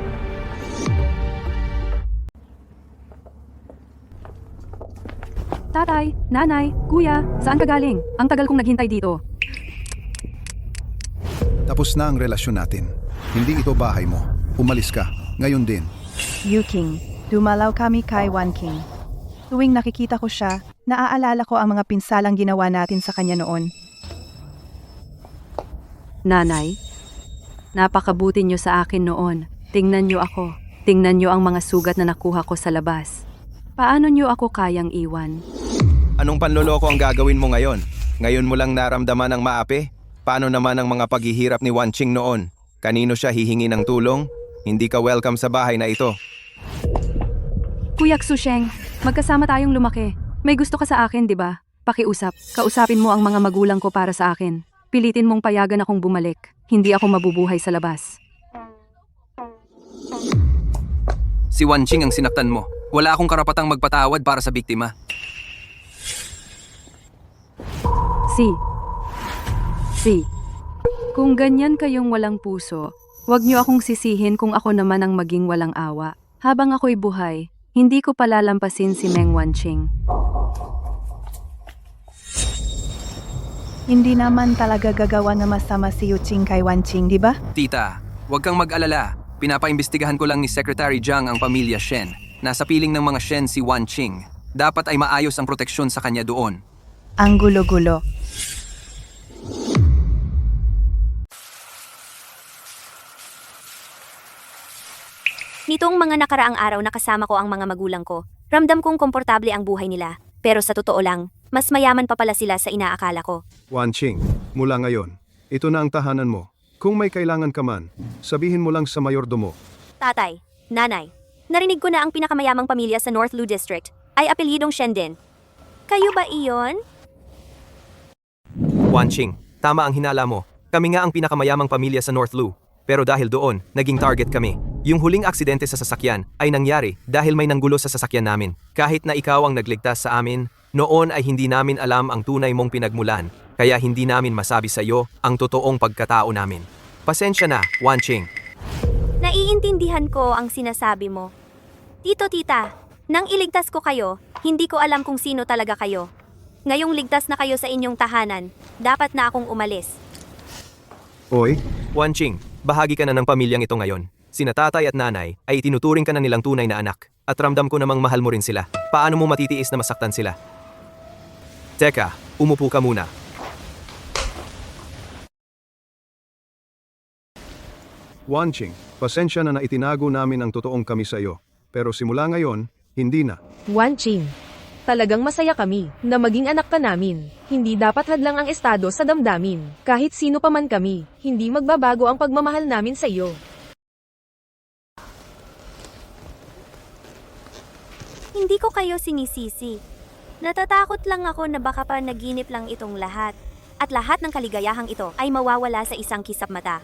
[SPEAKER 2] Tatay, nanay, kuya, saan ka galing? Ang tagal kong naghintay dito.
[SPEAKER 6] Tapos na ang relasyon natin. Hindi ito bahay mo. Umalis ka. Ngayon din.
[SPEAKER 5] Yu King, dumalaw kami kay Wan King. Tuwing nakikita ko siya, naaalala ko ang mga pinsalang ginawa natin sa kanya noon.
[SPEAKER 2] Nanay, napakabuti niyo sa akin noon. Tingnan niyo ako. Tingnan niyo ang mga sugat na nakuha ko sa labas. Paano niyo ako kayang iwan?
[SPEAKER 4] Anong panloloko ang gagawin mo ngayon? Ngayon mo lang naramdaman ang maapi? Paano naman ang mga paghihirap ni Wan Ching noon? Kanino siya hihingi ng tulong? Hindi ka welcome sa bahay na ito.
[SPEAKER 2] Kuya Xusheng, magkasama tayong lumaki. May gusto ka sa akin, di ba? Pakiusap. Kausapin mo ang mga magulang ko para sa akin. Pilitin mong payagan akong bumalik. Hindi ako mabubuhay sa labas.
[SPEAKER 3] Si Wan Ching ang sinaktan mo. Wala akong karapatang magpatawad para sa biktima.
[SPEAKER 2] Si. Kung ganyan kayong walang puso, wag niyo akong sisihin kung ako naman ang maging walang awa. Habang ako'y buhay, hindi ko palalampasin si Meng Wanqing.
[SPEAKER 5] Hindi naman talaga gagawa ng masama si Yu Ching kay Wan Ching, di ba?
[SPEAKER 3] Tita, huwag kang mag-alala. Pinapaimbestigahan ko lang ni Secretary Jiang ang pamilya Shen. Nasa piling ng mga Shen si Wan Ching. Dapat ay maayos ang proteksyon sa kanya doon.
[SPEAKER 5] Ang gulo-gulo.
[SPEAKER 1] Nitong mga nakaraang araw na kasama ko ang mga magulang ko, ramdam kong komportable ang buhay nila. Pero sa totoo lang, mas mayaman pa pala sila sa inaakala ko.
[SPEAKER 6] Wan Ching, mula ngayon, ito na ang tahanan mo. Kung may kailangan ka man, sabihin mo lang sa mayordomo.
[SPEAKER 1] Tatay, nanay, narinig ko na ang pinakamayamang pamilya sa North Lu District ay apelyidong Shen din. Kayo ba iyon?
[SPEAKER 3] Wan Ching, tama ang hinala mo. Kami nga ang pinakamayamang pamilya sa North Lu. Pero dahil doon, naging target kami. Yung huling aksidente sa sasakyan ay nangyari dahil may nanggulo sa sasakyan namin. Kahit na ikaw ang nagligtas sa amin, noon ay hindi namin alam ang tunay mong pinagmulan, kaya hindi namin masabi sa iyo ang totoong pagkatao namin. Pasensya na, Wan Ching.
[SPEAKER 1] Naiintindihan ko ang sinasabi mo. Tito, tita, nang iligtas ko kayo, hindi ko alam kung sino talaga kayo. Ngayong ligtas na kayo sa inyong tahanan, dapat na akong umalis.
[SPEAKER 6] Oy,
[SPEAKER 3] Wan Ching, bahagi ka na ng pamilyang ito ngayon. Sina tatay at nanay ay itinuturing ka na nilang tunay na anak. At ramdam ko namang mahal mo rin sila. Paano mo matitiis na masaktan sila? Teka, umupo ka muna.
[SPEAKER 6] Wan Ching, pasensya na itinago namin ang totoong kami sa iyo. Pero simula ngayon, hindi na.
[SPEAKER 10] Wan Ching, talagang masaya kami na maging anak ka namin. Hindi dapat hadlang ang estado sa damdamin. Kahit sino pa man kami, hindi magbabago ang pagmamahal namin sa iyo.
[SPEAKER 1] Hindi ko kayo sinisisi. Natatakot lang ako na baka pa naginip lang itong lahat. At lahat ng kaligayahang ito ay mawawala sa isang kisap mata.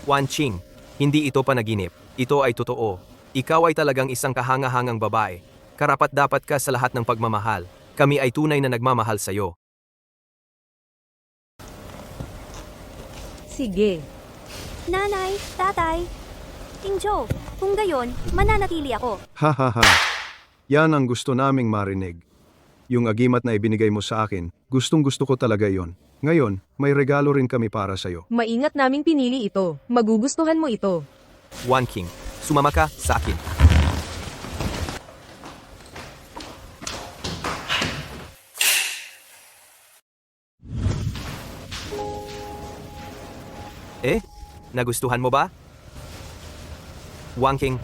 [SPEAKER 3] Wan Ching, hindi ito panaginip. Ito ay totoo. Ikaw ay talagang isang kahanga-hangang babae. Karapat-dapat ka sa lahat ng pagmamahal. Kami ay tunay na nagmamahal sa iyo.
[SPEAKER 10] Sige.
[SPEAKER 1] Nanay, tatay, Tingjo, kung gayon, mananatili ako.
[SPEAKER 6] Ha ha ha. Yan ang gusto naming marinig. Yung agimat na ibinigay mo sa akin, gustong gusto ko talaga yon. Ngayon, may regalo rin kami para sa iyo.
[SPEAKER 10] Maingat naming pinili ito. Magugustuhan mo ito.
[SPEAKER 3] Wan King, sumama ka sa akin. Nagustuhan mo ba? Wan King,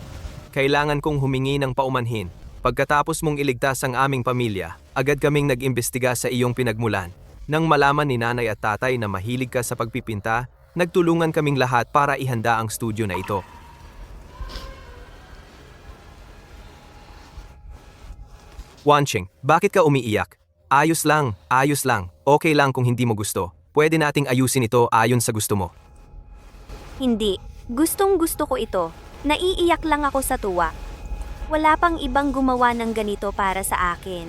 [SPEAKER 3] kailangan kong humingi ng paumanhin. Pagkatapos mong iligtas ang aming pamilya, agad kaming nag-imbestiga sa iyong pinagmulan. Nang malaman ni nanay at tatay na mahilig ka sa pagpipinta, nagtulungan kaming lahat para ihanda ang studio na ito. Wan Ching, bakit ka umiiyak? Ayos lang, ayos lang. Okay lang kung hindi mo gusto. Pwede nating ayusin ito ayon sa gusto mo.
[SPEAKER 1] Hindi. Gustong gusto ko ito. Naiiyak lang ako sa tuwa. Wala pang ibang gumawa ng ganito para sa akin.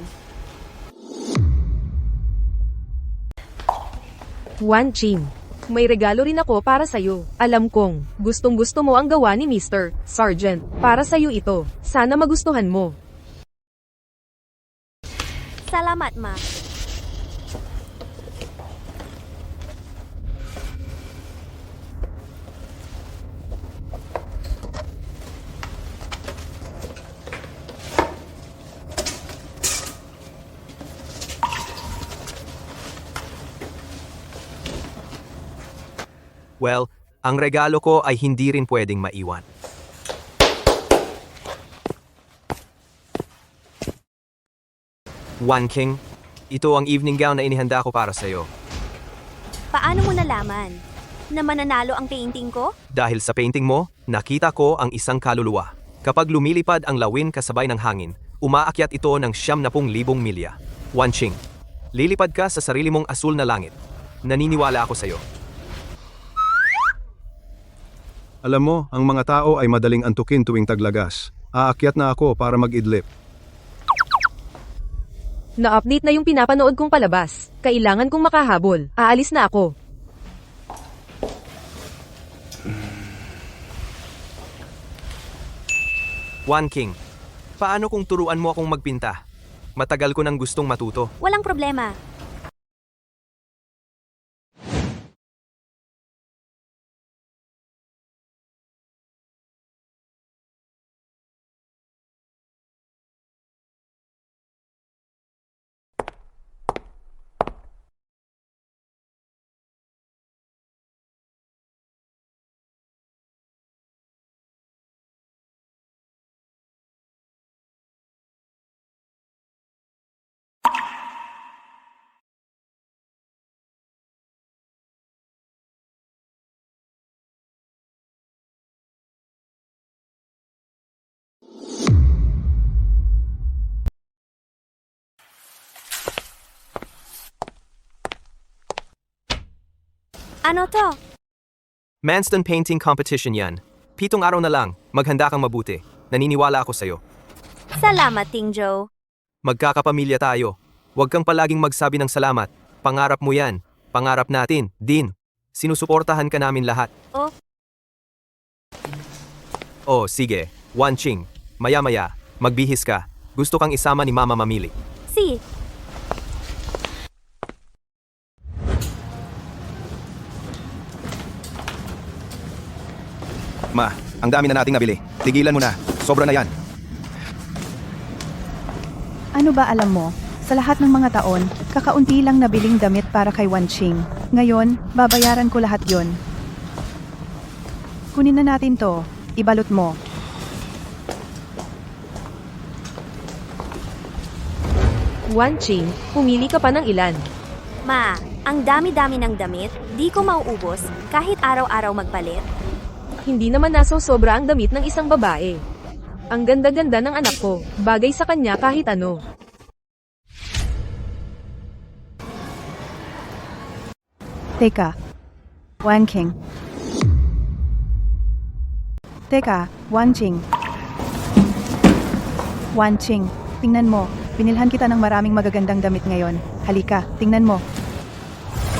[SPEAKER 10] Wan Ching, may regalo rin ako para sa'yo. Alam kong gustong gusto mo ang gawa ni Mr. Sergeant. Para sa'yo ito. Sana magustuhan mo.
[SPEAKER 1] Salamat, ma.
[SPEAKER 3] Well, ang regalo ko ay hindi rin pwedeng maiwan. One King, ito ang evening gown na inihanda ko para sa'yo.
[SPEAKER 1] Paano mo nalaman na mananalo ang painting ko?
[SPEAKER 3] Dahil sa painting mo, nakita ko ang isang kaluluwa. Kapag lumilipad ang lawin kasabay ng hangin, umaakyat ito ng 70,000 milya. Wan Qing, lilipad ka sa sarili mong asul na langit. Naniniwala ako sa'yo.
[SPEAKER 6] Alam mo, ang mga tao ay madaling antukin tuwing taglagas. Aakyat na ako para mag-idlip.
[SPEAKER 10] Na-update na yung pinapanood kong palabas. Kailangan kong makahabol. Aalis na ako.
[SPEAKER 3] Wan King, paano kung turuan mo akong magpinta? Matagal ko nang gustong matuto.
[SPEAKER 1] Walang problema. Ano to?
[SPEAKER 3] Manston Painting Competition yan. 7 araw na lang, maghanda kang mabuti. Naniniwala ako sa'yo.
[SPEAKER 1] Salamat, Ting Joe.
[SPEAKER 3] Magkakapamilya tayo. Huwag kang palaging magsabi ng salamat. Pangarap mo yan. Pangarap natin, din. Sinusuportahan ka namin lahat.
[SPEAKER 1] Oh.
[SPEAKER 3] Oh, sige. Wan Qing. Maya-maya, magbihis ka. Gusto kang isama ni Mama mamili.
[SPEAKER 1] Si.
[SPEAKER 4] Ma, ang dami na nating nabili. Tigilan mo na. Sobra na yan.
[SPEAKER 5] Ano ba alam mo? Sa lahat ng mga taon, kakaunti lang nabiling damit para kay Wan Qing. Ngayon, babayaran ko lahat yon. Kunin na natin to. Ibalot mo.
[SPEAKER 10] Wan Qing, pumili ka pa ng ilan.
[SPEAKER 1] Ma, ang dami-dami ng damit, di ko mauubos kahit araw-araw magpalit.
[SPEAKER 10] Hindi naman nasosobra ang damit ng isang babae. Ang ganda-ganda ng anak ko, bagay sa kanya kahit ano.
[SPEAKER 5] Teka. Wan Qing. Teka, Wan Qing. Wan Qing, tingnan mo. Binilhan kita ng maraming magagandang damit ngayon. Halika, tingnan mo.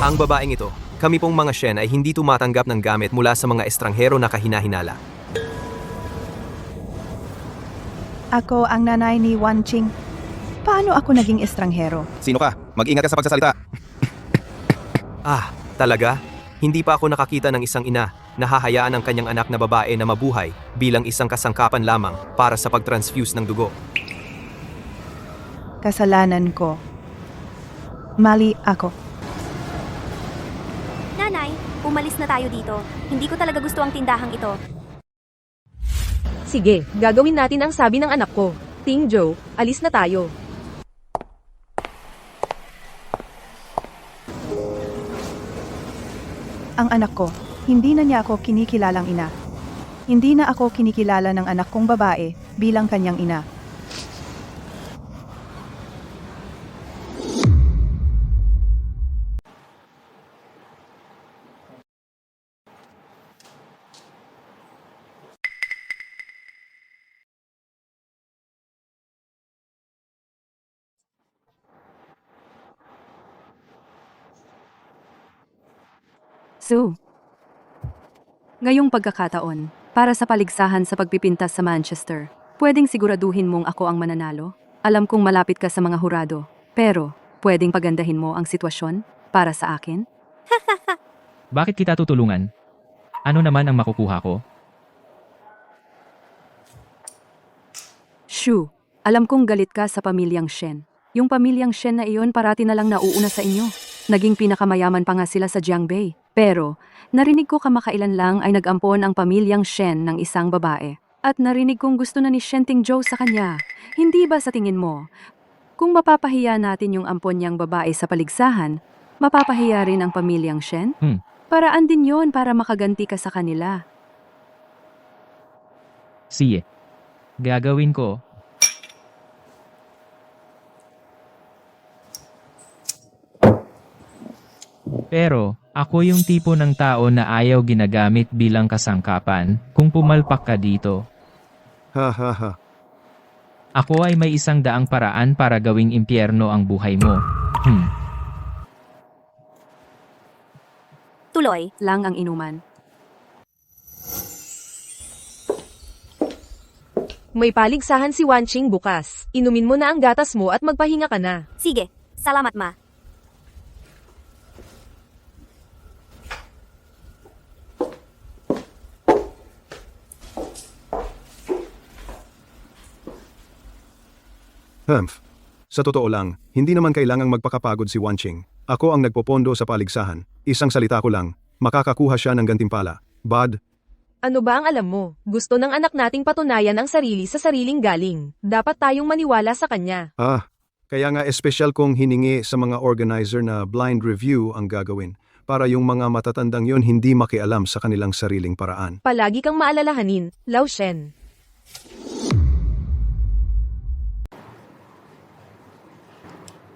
[SPEAKER 3] Ang babaeng ito, kami pong mga Shen ay hindi tumatanggap ng gamit mula sa mga estranghero na kahinahinala.
[SPEAKER 5] Ako ang nanay ni Wan Qing. Paano ako naging estranghero?
[SPEAKER 4] Sino ka? Mag-ingat ka sa pagsasalita.
[SPEAKER 3] Ah, talaga? Hindi pa ako nakakita ng isang ina na hahayaan ang kanyang anak na babae na mabuhay bilang isang kasangkapan lamang para sa pag-transfuse ng dugo.
[SPEAKER 5] Kasalanan ko. Mali ako.
[SPEAKER 1] Nanay, umalis na tayo dito. Hindi ko talaga gusto ang tindahang ito.
[SPEAKER 10] Sige, gagawin natin ang sabi ng anak ko. Ting Joe, alis na tayo.
[SPEAKER 5] Ang anak ko, hindi na niya ako kinikilalang ina. Hindi na ako kinikilala ng anak kong babae bilang kanyang ina.
[SPEAKER 2] Sue. Ngayong pagkakataon, para sa paligsahan sa pagpipintas sa Manchester, pwedeng siguraduhin mong ako ang mananalo? Alam kong malapit ka sa mga hurado, pero pwedeng pagandahin mo ang sitwasyon para sa akin?
[SPEAKER 9] Bakit kita tutulungan? Ano naman ang makukuha ko?
[SPEAKER 2] Shu, alam kong galit ka sa pamilyang Shen. Yung pamilyang Shen na iyon parati na lang nauuna sa inyo. Naging pinakamayaman pa nga sila sa Jiangbei. Pero, narinig ko kamakailan lang ay nag-ampon ang pamilyang Shen ng isang babae. At narinig kong gusto na ni Shenting Zhou sa kanya. Hindi ba sa tingin mo, kung mapapahiya natin yung ampon niyang babae sa paligsahan, mapapahiya rin ang pamilyang Shen? Paraan din yon para makaganti ka sa kanila.
[SPEAKER 9] Sige. Gagawin ko. Pero, ako yung tipo ng tao na ayaw ginagamit bilang kasangkapan kung pumalpak ka dito.
[SPEAKER 6] Ha ha ha.
[SPEAKER 9] Ako ay may 100 paraan para gawing impyerno ang buhay mo.
[SPEAKER 1] Tuloy.
[SPEAKER 2] Lang ang inuman.
[SPEAKER 10] May paligsahan si Wanqing bukas. Inumin mo na ang gatas mo at magpahinga ka na.
[SPEAKER 1] Sige, salamat ma.
[SPEAKER 6] Humph. Sa totoo lang, hindi naman kailangang magpakapagod si Wanqing. Ako ang nagpopondo sa paligsahan. Isang salita ko lang, makakakuha siya ng gantimpala. Bud,
[SPEAKER 10] Ano ba ang alam mo? Gusto ng anak nating patunayan ang sarili sa sariling galing. Dapat tayong maniwala sa kanya.
[SPEAKER 6] kaya nga espesyal kong hiningi sa mga organizer na blind review ang gagawin para yung mga matatandang yon hindi makialam sa kanilang sariling paraan.
[SPEAKER 10] Palagi kang maalalahanin, Lao Shen.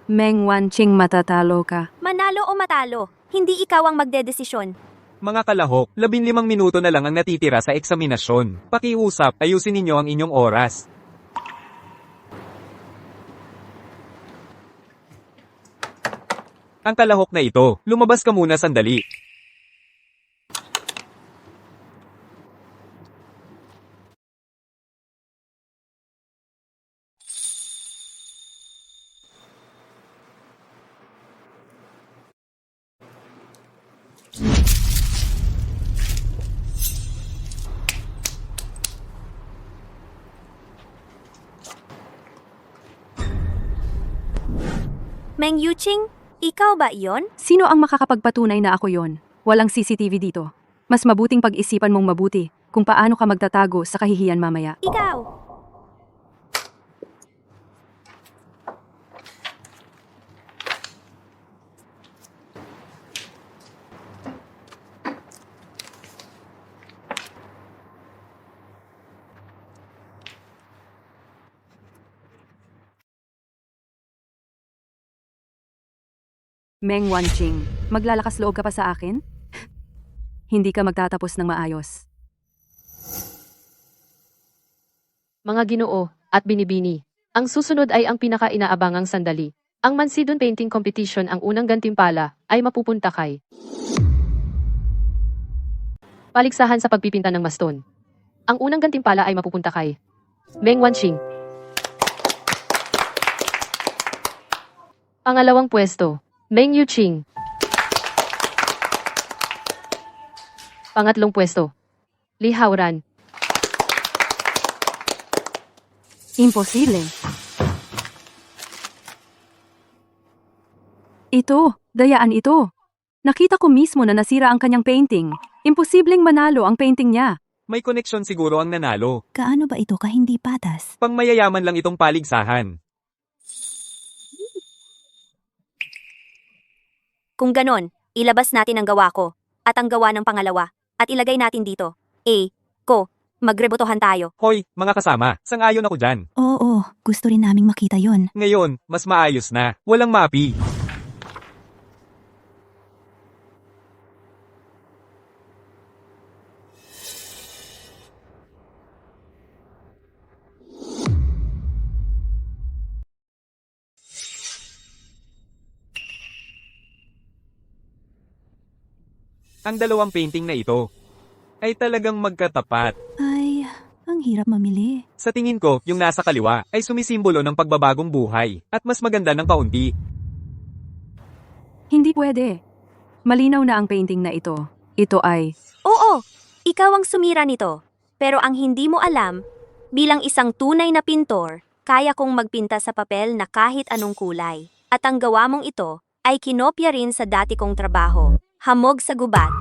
[SPEAKER 2] Meng Wanqing, matatalo ka.
[SPEAKER 1] Manalo o matalo, hindi ikaw ang magdedesisyon.
[SPEAKER 11] Mga kalahok, 15 minuto na lang ang natitira sa eksaminasyon. Pakiusap, ayusin ninyo ang inyong oras. Ang kalahok na ito, lumabas ka muna sandali.
[SPEAKER 1] Meng Yuqing, ikaw ba iyon?
[SPEAKER 2] Sino ang makakapagpatunay na ako yon? Walang CCTV dito. Mas mabuting pag-isipan mong mabuti kung paano ka magtatago sa kahihiyan mamaya.
[SPEAKER 1] Ikaw!
[SPEAKER 2] Meng Wanqing, maglalakas loob ka pa sa akin? Hindi ka magtatapos ng maayos.
[SPEAKER 7] Mga Ginoo at Binibini, ang susunod ay ang pinaka-inaabangang sandali. Ang Mansidon Painting Competition, ang unang gantimpala ay mapupunta kay paligsahan sa pagpipinta ng maston. Ang unang gantimpala ay mapupunta kay Meng Wanqing. Pangalawang pwesto, Meng Yuqing. Pangatlong pwesto, Li Haoran.
[SPEAKER 2] Imposible. Ito, dayaan ito. Nakita ko mismo na nasira ang kanyang painting. Imposibleng manalo ang painting niya.
[SPEAKER 11] May koneksyon siguro ang nanalo.
[SPEAKER 8] Kaano ba ito ka hindi patas?
[SPEAKER 11] Pangmayayaman lang itong paligsahan.
[SPEAKER 1] Kung ganon, ilabas natin ang gawa ko, at ang gawa ng pangalawa, at ilagay natin dito. Magrebotohan tayo.
[SPEAKER 11] Hoy, mga kasama, sang-ayon ako dyan.
[SPEAKER 8] Oo, gusto rin naming makita yon.
[SPEAKER 11] Ngayon, mas maayos na. Walang mapi. Ang dalawang painting na ito ay talagang magkatapat.
[SPEAKER 8] Ay, ang hirap mamili.
[SPEAKER 11] Sa tingin ko, yung nasa kaliwa ay sumisimbolo ng pagbabagong buhay at mas maganda ng kaunti.
[SPEAKER 2] Hindi pwede. Malinaw na ang painting na ito. Ito ay...
[SPEAKER 1] Oo, ikaw ang sumira nito. Pero ang hindi mo alam, bilang isang tunay na pintor, kaya kong magpinta sa papel na kahit anong kulay. At ang gawa mong ito ay kinopya rin sa dati kong trabaho. Hamog sa gubat.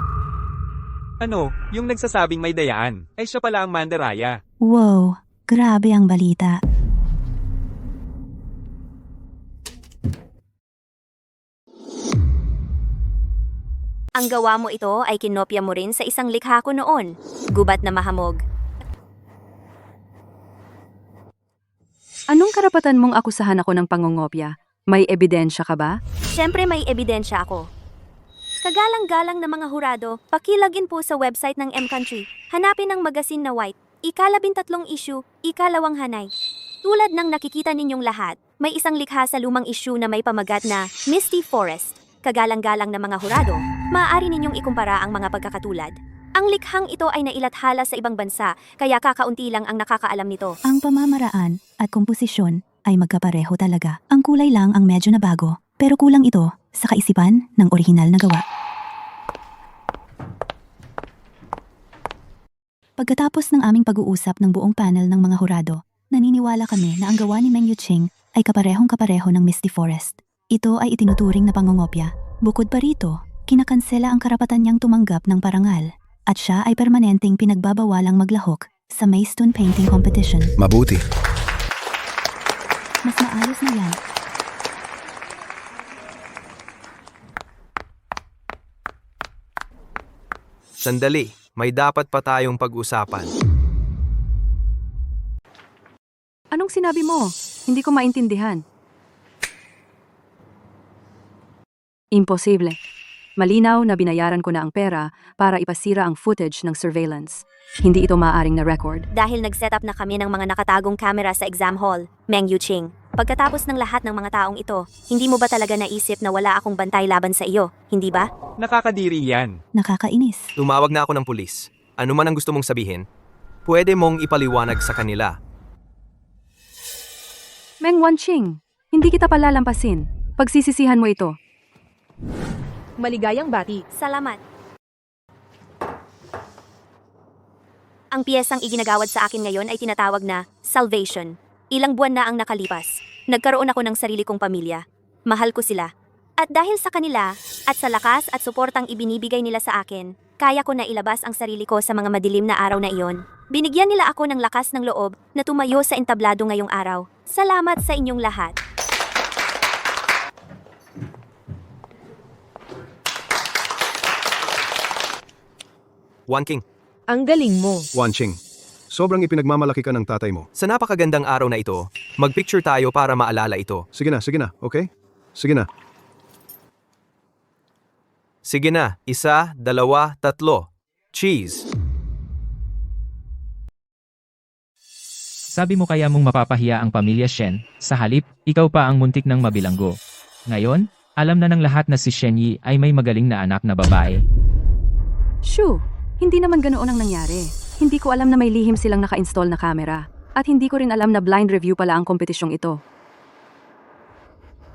[SPEAKER 11] Ano, yung nagsasabing may dayaan, ay siya pala ang mandaraya.
[SPEAKER 8] Wow, grabe ang balita.
[SPEAKER 1] Ang gawa mo ito ay kinopya mo rin sa isang likha ko noon. Gubat na mahamog.
[SPEAKER 2] Anong karapatan mong akusahan ako ng pangongopya? May ebidensya ka ba?
[SPEAKER 1] Siyempre may ebidensya ako. Kagalang-galang na mga hurado, pakilagin po sa website ng M-Country. Hanapin ang magasin na white. Ika-13 issue, ika-2 hanay. Tulad ng nakikita ninyong lahat, may isang likha sa lumang issue na may pamagat na Misty Forest. Kagalang-galang na mga hurado, maaari ninyong ikumpara ang mga pagkakatulad. Ang likhang ito ay nailathala sa ibang bansa, kaya kakaunti lang ang nakakaalam nito.
[SPEAKER 8] Ang pamamaraan at komposisyon ay magkapareho talaga. Ang kulay lang ang medyo nabago, pero kulang ito sa kaisipan ng orihinal na gawa. Pagkatapos ng aming pag-uusap ng buong panel ng mga hurado, naniniwala kami na ang gawa ni Meng Yuqing ay kaparehong-kapareho ng Misty Forest. Ito ay itinuturing na pangongopya. Bukod pa rito, kinakansela ang karapatan niyang tumanggap ng parangal at siya ay permanenteng pinagbabawalang maglahok sa Maystone Painting Competition.
[SPEAKER 6] Mabuti.
[SPEAKER 8] Mas maayos na yan.
[SPEAKER 3] Sandali, may dapat pa tayong pag-usapan.
[SPEAKER 2] Anong sinabi mo? Hindi ko maintindihan. Imposible. Malinaw na binayaran ko na ang pera para ipasira ang footage ng surveillance. Hindi ito maaaring na record.
[SPEAKER 1] Dahil nag-set up na kami ng mga nakatagong camera sa exam hall, Meng Yuqing. Pagkatapos ng lahat ng mga taong ito, hindi mo ba talaga naisip na wala akong bantay laban sa iyo, hindi ba?
[SPEAKER 11] Nakakadiri yan.
[SPEAKER 8] Nakakainis.
[SPEAKER 3] Tumawag na ako ng pulis. Ano man ang gusto mong sabihin, pwede mong ipaliwanag sa kanila.
[SPEAKER 2] Meng Wanqing, hindi kita palalampasin. Pagsisisihan mo ito.
[SPEAKER 10] Maligayang bati.
[SPEAKER 1] Salamat. Ang piyesang iginagawad sa akin ngayon ay tinatawag na Salvation. Ilang buwan na ang nakalipas. Nagkaroon ako ng sarili kong pamilya. Mahal ko sila. At dahil sa kanila, at sa lakas at suportang ibinibigay nila sa akin, kaya ko na ilabas ang sarili ko sa mga madilim na araw na iyon. Binigyan nila ako ng lakas ng loob na tumayo sa entablado ngayong araw. Salamat sa inyong lahat.
[SPEAKER 3] Wanqing,
[SPEAKER 10] Ang galing mo.
[SPEAKER 6] Wanqing, sobrang ipinagmamalaki ka ng tatay mo.
[SPEAKER 3] sa napakagandang araw na ito, mag-picture tayo para maalala ito.
[SPEAKER 6] Sige na, okay? Sige na.
[SPEAKER 3] Sige na, 1, 2, 3. Cheese!
[SPEAKER 9] Sabi mo kaya mong mapapahiya ang pamilya Shen, sa halip, ikaw pa ang muntik ng mabilanggo. Ngayon, alam na ng lahat na si Shen Yi ay may magaling na anak na babae.
[SPEAKER 2] Shoo! Hindi naman ganoon ang nangyari. Hindi ko alam na may lihim silang naka-install na camera. At hindi ko rin alam na blind review pala ang kompetisyong ito.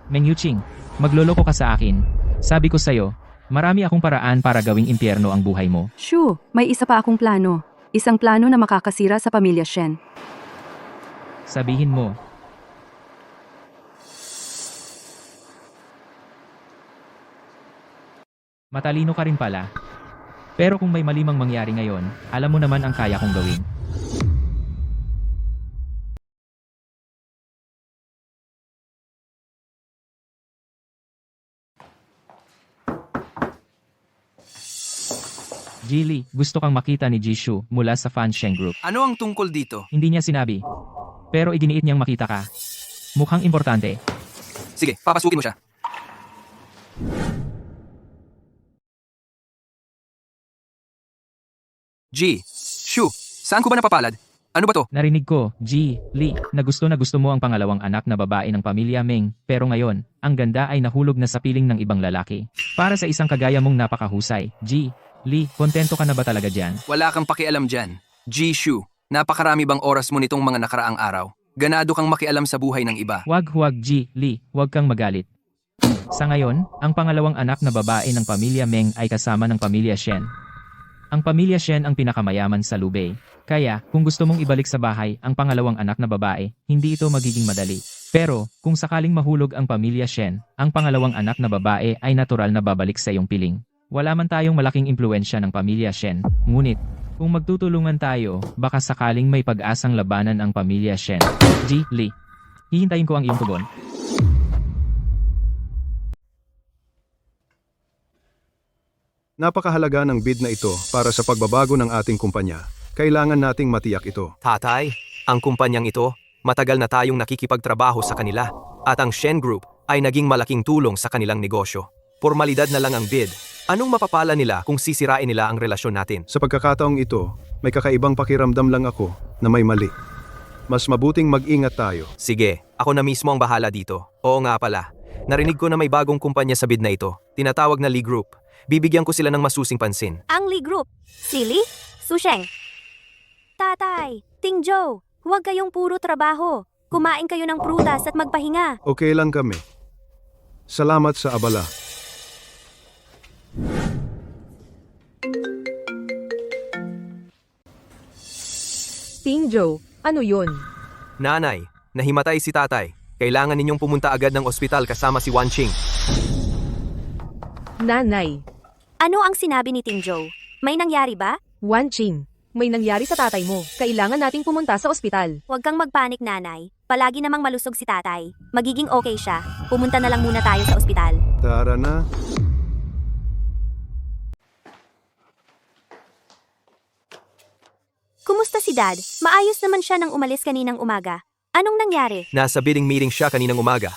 [SPEAKER 9] Meng Yuqing, magloloko ka sa akin. Sabi ko sa'yo, marami akong paraan para gawing impyerno ang buhay mo.
[SPEAKER 2] Shoo! May isa pa akong plano. Isang plano na makakasira sa pamilya Shen.
[SPEAKER 9] Sabihin mo. Matalino ka rin pala. Pero kung may malimang mangyari ngayon, alam mo naman ang kaya kong gawin. Jili, gusto kang makita ni Jishu mula sa Fan Sheng Group.
[SPEAKER 3] Ano ang tungkol dito?
[SPEAKER 9] Hindi niya sinabi. Pero iginiit niyang makita ka. Mukhang importante.
[SPEAKER 3] Sige, papasukin mo siya. Shu, saan ko ba napapalad? Ano ba to?
[SPEAKER 9] Narinig ko, Li, na gusto mo ang pangalawang anak na babae ng pamilya Meng, pero ngayon, ang ganda ay nahulog na sa piling ng ibang lalaki. Para sa isang kagaya mong napakahusay, Li, kontento ka na ba talaga dyan?
[SPEAKER 3] Wala kang pakialam dyan. Shu, napakarami bang oras mo nitong mga nakaraang araw? Ganado kang makialam sa buhay ng iba.
[SPEAKER 9] Wag, Li, wag kang magalit. Sa ngayon, ang pangalawang anak na babae ng pamilya Meng ay kasama ng pamilya Shen. Ang pamilya Shen ang pinakamayaman sa Lubei. Kaya, kung gusto mong ibalik sa bahay ang pangalawang anak na babae, hindi ito magiging madali. Pero, kung sakaling mahulog ang pamilya Shen, ang pangalawang anak na babae ay natural na babalik sa iyong piling. Wala man tayong malaking impluensya ng pamilya Shen, ngunit, kung magtutulungan tayo, baka sakaling may pag-asang labanan ang pamilya Shen. Ji, Li. Hihintayin ko ang iyong tugon.
[SPEAKER 6] Napakahalaga ng bid na ito para sa pagbabago ng ating kumpanya. Kailangan nating matiyak ito.
[SPEAKER 3] Tatay, ang kumpanyang ito, matagal na tayong nakikipagtrabaho sa kanila. At ang Shen Group ay naging malaking tulong sa kanilang negosyo. Formalidad na lang ang bid. Anong mapapala nila kung sisirain nila ang relasyon natin?
[SPEAKER 6] Sa pagkakataong ito, may kakaibang pakiramdam lang ako na may mali. Mas mabuting mag-ingat tayo.
[SPEAKER 3] Sige, ako na mismo ang bahala dito. Oo nga pala. Narinig ko na may bagong kumpanya sa bid na ito. Tinatawag na Lee Group. Bibigyan ko sila ng masusing pansin.
[SPEAKER 1] Ang Lee Group. Si Li? Susheng. Tatay, Ting Joe, huwag kayong puro trabaho. Kumain kayo ng prutas at magpahinga.
[SPEAKER 6] Okay lang kami. Salamat sa abala.
[SPEAKER 10] Ting Joe, ano yun?
[SPEAKER 3] Nanay, nahimatay si tatay. Kailangan ninyong pumunta agad ng ospital kasama si Wan Qing.
[SPEAKER 10] Nanay,
[SPEAKER 1] Ano ang sinabi ni Ting Joe? May nangyari ba?
[SPEAKER 10] Wan Qing, may nangyari sa tatay mo. Kailangan nating pumunta sa ospital.
[SPEAKER 1] Huwag kang magpanik, nanay. Palagi namang malusog si tatay. Magiging okay siya. Pumunta na lang muna tayo sa ospital.
[SPEAKER 6] Tara na.
[SPEAKER 1] Kumusta si Dad? Maayos naman siya nang umalis kaninang umaga. Anong nangyari?
[SPEAKER 3] Nasa bidding meeting siya kaninang umaga.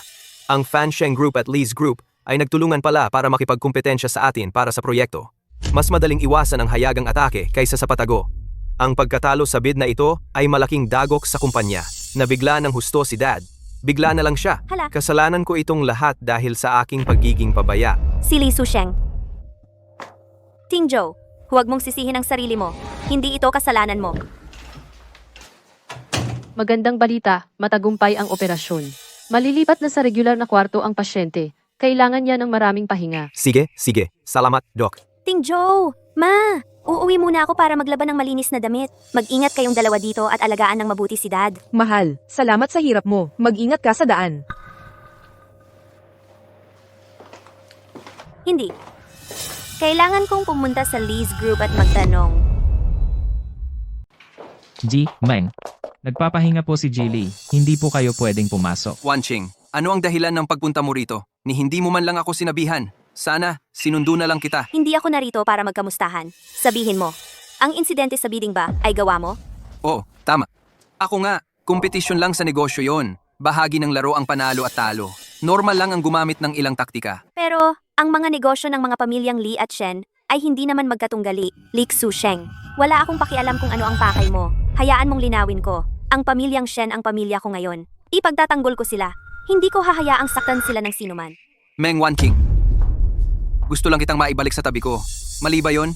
[SPEAKER 3] Ang Fan Sheng Group at Lee's Group ay nagtulungan pala para makipagkumpetensya sa atin para sa proyekto. Mas madaling iwasan ang hayagang atake kaysa sa patago. Ang pagkatalo sa bid na ito ay malaking dagok sa kumpanya. Nabigla ng husto si Dad. Bigla na lang siya.
[SPEAKER 1] Hala.
[SPEAKER 3] Kasalanan ko itong lahat dahil sa aking pagiging pabaya.
[SPEAKER 1] Si Li Susheng. Ting Joe, huwag mong sisihin ang sarili mo. Hindi ito kasalanan mo.
[SPEAKER 7] Magandang balita, matagumpay ang operasyon. Malilipat na sa regular na kwarto ang pasyente. Kailangan niya ng maraming pahinga.
[SPEAKER 3] Sige. Salamat, Doc.
[SPEAKER 1] Ting Joe! Ma! Uuwi muna ako para maglaban ng malinis na damit. Mag-ingat kayong dalawa dito at alagaan ng mabuti si Dad.
[SPEAKER 10] Mahal, salamat sa hirap mo. Mag-ingat ka sa daan.
[SPEAKER 1] Hindi. Kailangan kong pumunta sa Lee's Group at magtanong.
[SPEAKER 9] Ji, Meng. Nagpapahinga po si Ji Li. Hindi po kayo pwedeng pumasok.
[SPEAKER 3] Wan Qing, ano ang dahilan ng pagpunta mo rito? Ni hindi mo man lang ako sinabihan. Sana, sinundo na lang kita.
[SPEAKER 1] Hindi ako narito para magkamustahan. Sabihin mo, ang insidente sa bidding ba ay gawa mo?
[SPEAKER 3] Oo, tama. Ako nga, kompetisyon lang sa negosyo yon. Bahagi ng laro ang panalo at talo. Normal lang ang gumamit ng ilang taktika.
[SPEAKER 1] Pero, ang mga negosyo ng mga pamilyang Li at Shen ay hindi naman magkatunggali. Li Susheng. Wala akong pakialam kung ano ang pakay mo. Hayaan mong linawin ko. Ang pamilyang Shen ang pamilya ko ngayon. Ipagtatanggol ko sila. Hindi ko hahayaang saktan sila ng sinuman.
[SPEAKER 3] Meng Wan Qing. Gusto lang kitang maibalik sa tabi ko. Mali ba yon?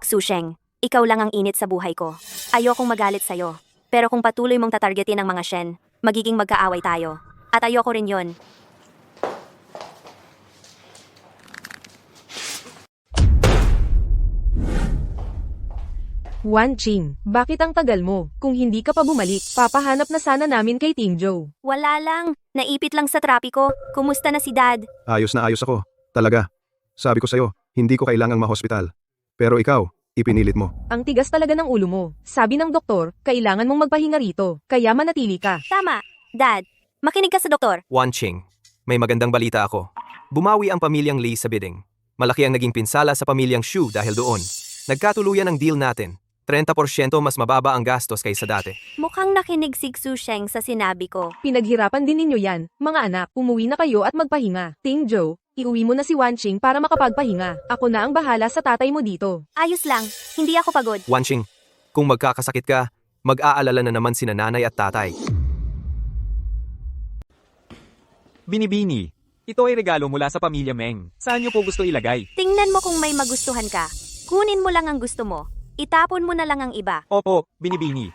[SPEAKER 1] Susheng, ikaw lang ang init sa buhay ko. Ayokong magalit sa'yo. Pero kung patuloy mong tatargetin ang mga Shen, magiging magkaaway tayo. At ayoko rin yon.
[SPEAKER 10] Wan Qing, bakit ang tagal mo? Kung hindi ka pa bumalik, papahanap na sana namin kay Ting Joe.
[SPEAKER 1] Wala lang. Naipit lang sa trapiko. Kumusta na si Dad?
[SPEAKER 6] Ayos na ayos ako. Talaga. Sabi ko sa'yo, hindi ko kailangang ma-hospital. Pero ikaw, ipinilit mo.
[SPEAKER 10] Ang tigas talaga ng ulo mo. Sabi ng doktor, kailangan mong magpahinga rito. Kaya manatili ka.
[SPEAKER 1] Tama. Dad, makinig ka sa doktor.
[SPEAKER 3] Wan Qing, may magandang balita ako. Bumawi ang pamilyang Lee sa bidding. Malaki ang naging pinsala sa pamilyang Shu dahil doon. Nagkatuluyan ang deal natin. 30% mas mababa ang gastos kaysa dati.
[SPEAKER 1] Mukhang nakinig si Susheng sa sinabi ko.
[SPEAKER 10] Pinaghirapan din ninyo yan, mga anak. Umuwi na kayo at magpahinga. Ting Joe, iuwi mo na si Wan Qing para makapagpahinga. Ako na ang bahala sa tatay mo dito.
[SPEAKER 1] Ayos lang. Hindi ako pagod.
[SPEAKER 3] Wan Qing, kung magkakasakit ka, mag-aalala na naman sina nanay at tatay.
[SPEAKER 11] Binibini, ito ay regalo mula sa pamilya Meng. Saan niyo po gusto ilagay?
[SPEAKER 1] Tingnan mo kung may magustuhan ka. Kunin mo lang ang gusto mo. Itapon mo na lang ang iba.
[SPEAKER 11] Opo, Binibini.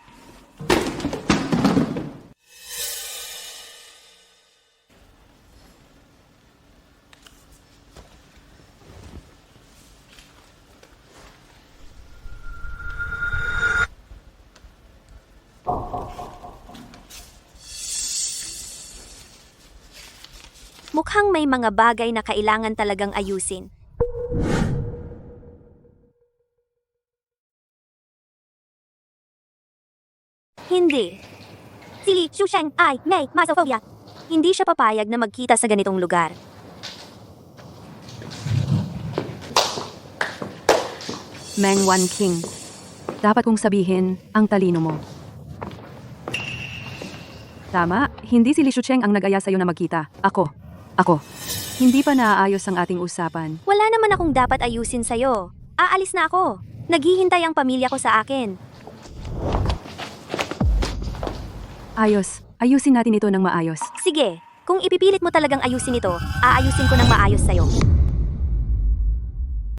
[SPEAKER 1] Mukhang may mga bagay na kailangan talagang ayusin. Hindi. Si Xusheng ay may masophobia. Hindi siya papayag na magkita sa ganitong lugar.
[SPEAKER 2] Meng Wanqing. Dapat kong sabihin, ang talino mo. Tama, hindi si Li Shucheng ang nag-aya sa'yo na magkita. Ako. Hindi pa naaayos ang ating usapan.
[SPEAKER 1] Wala naman akong dapat ayusin sa'yo. Aalis na ako. Naghihintay ang pamilya ko sa akin.
[SPEAKER 2] Ayusin natin ito ng maayos.
[SPEAKER 1] Sige, kung ipipilit mo talagang ayusin ito, aayusin ko ng maayos sa'yo.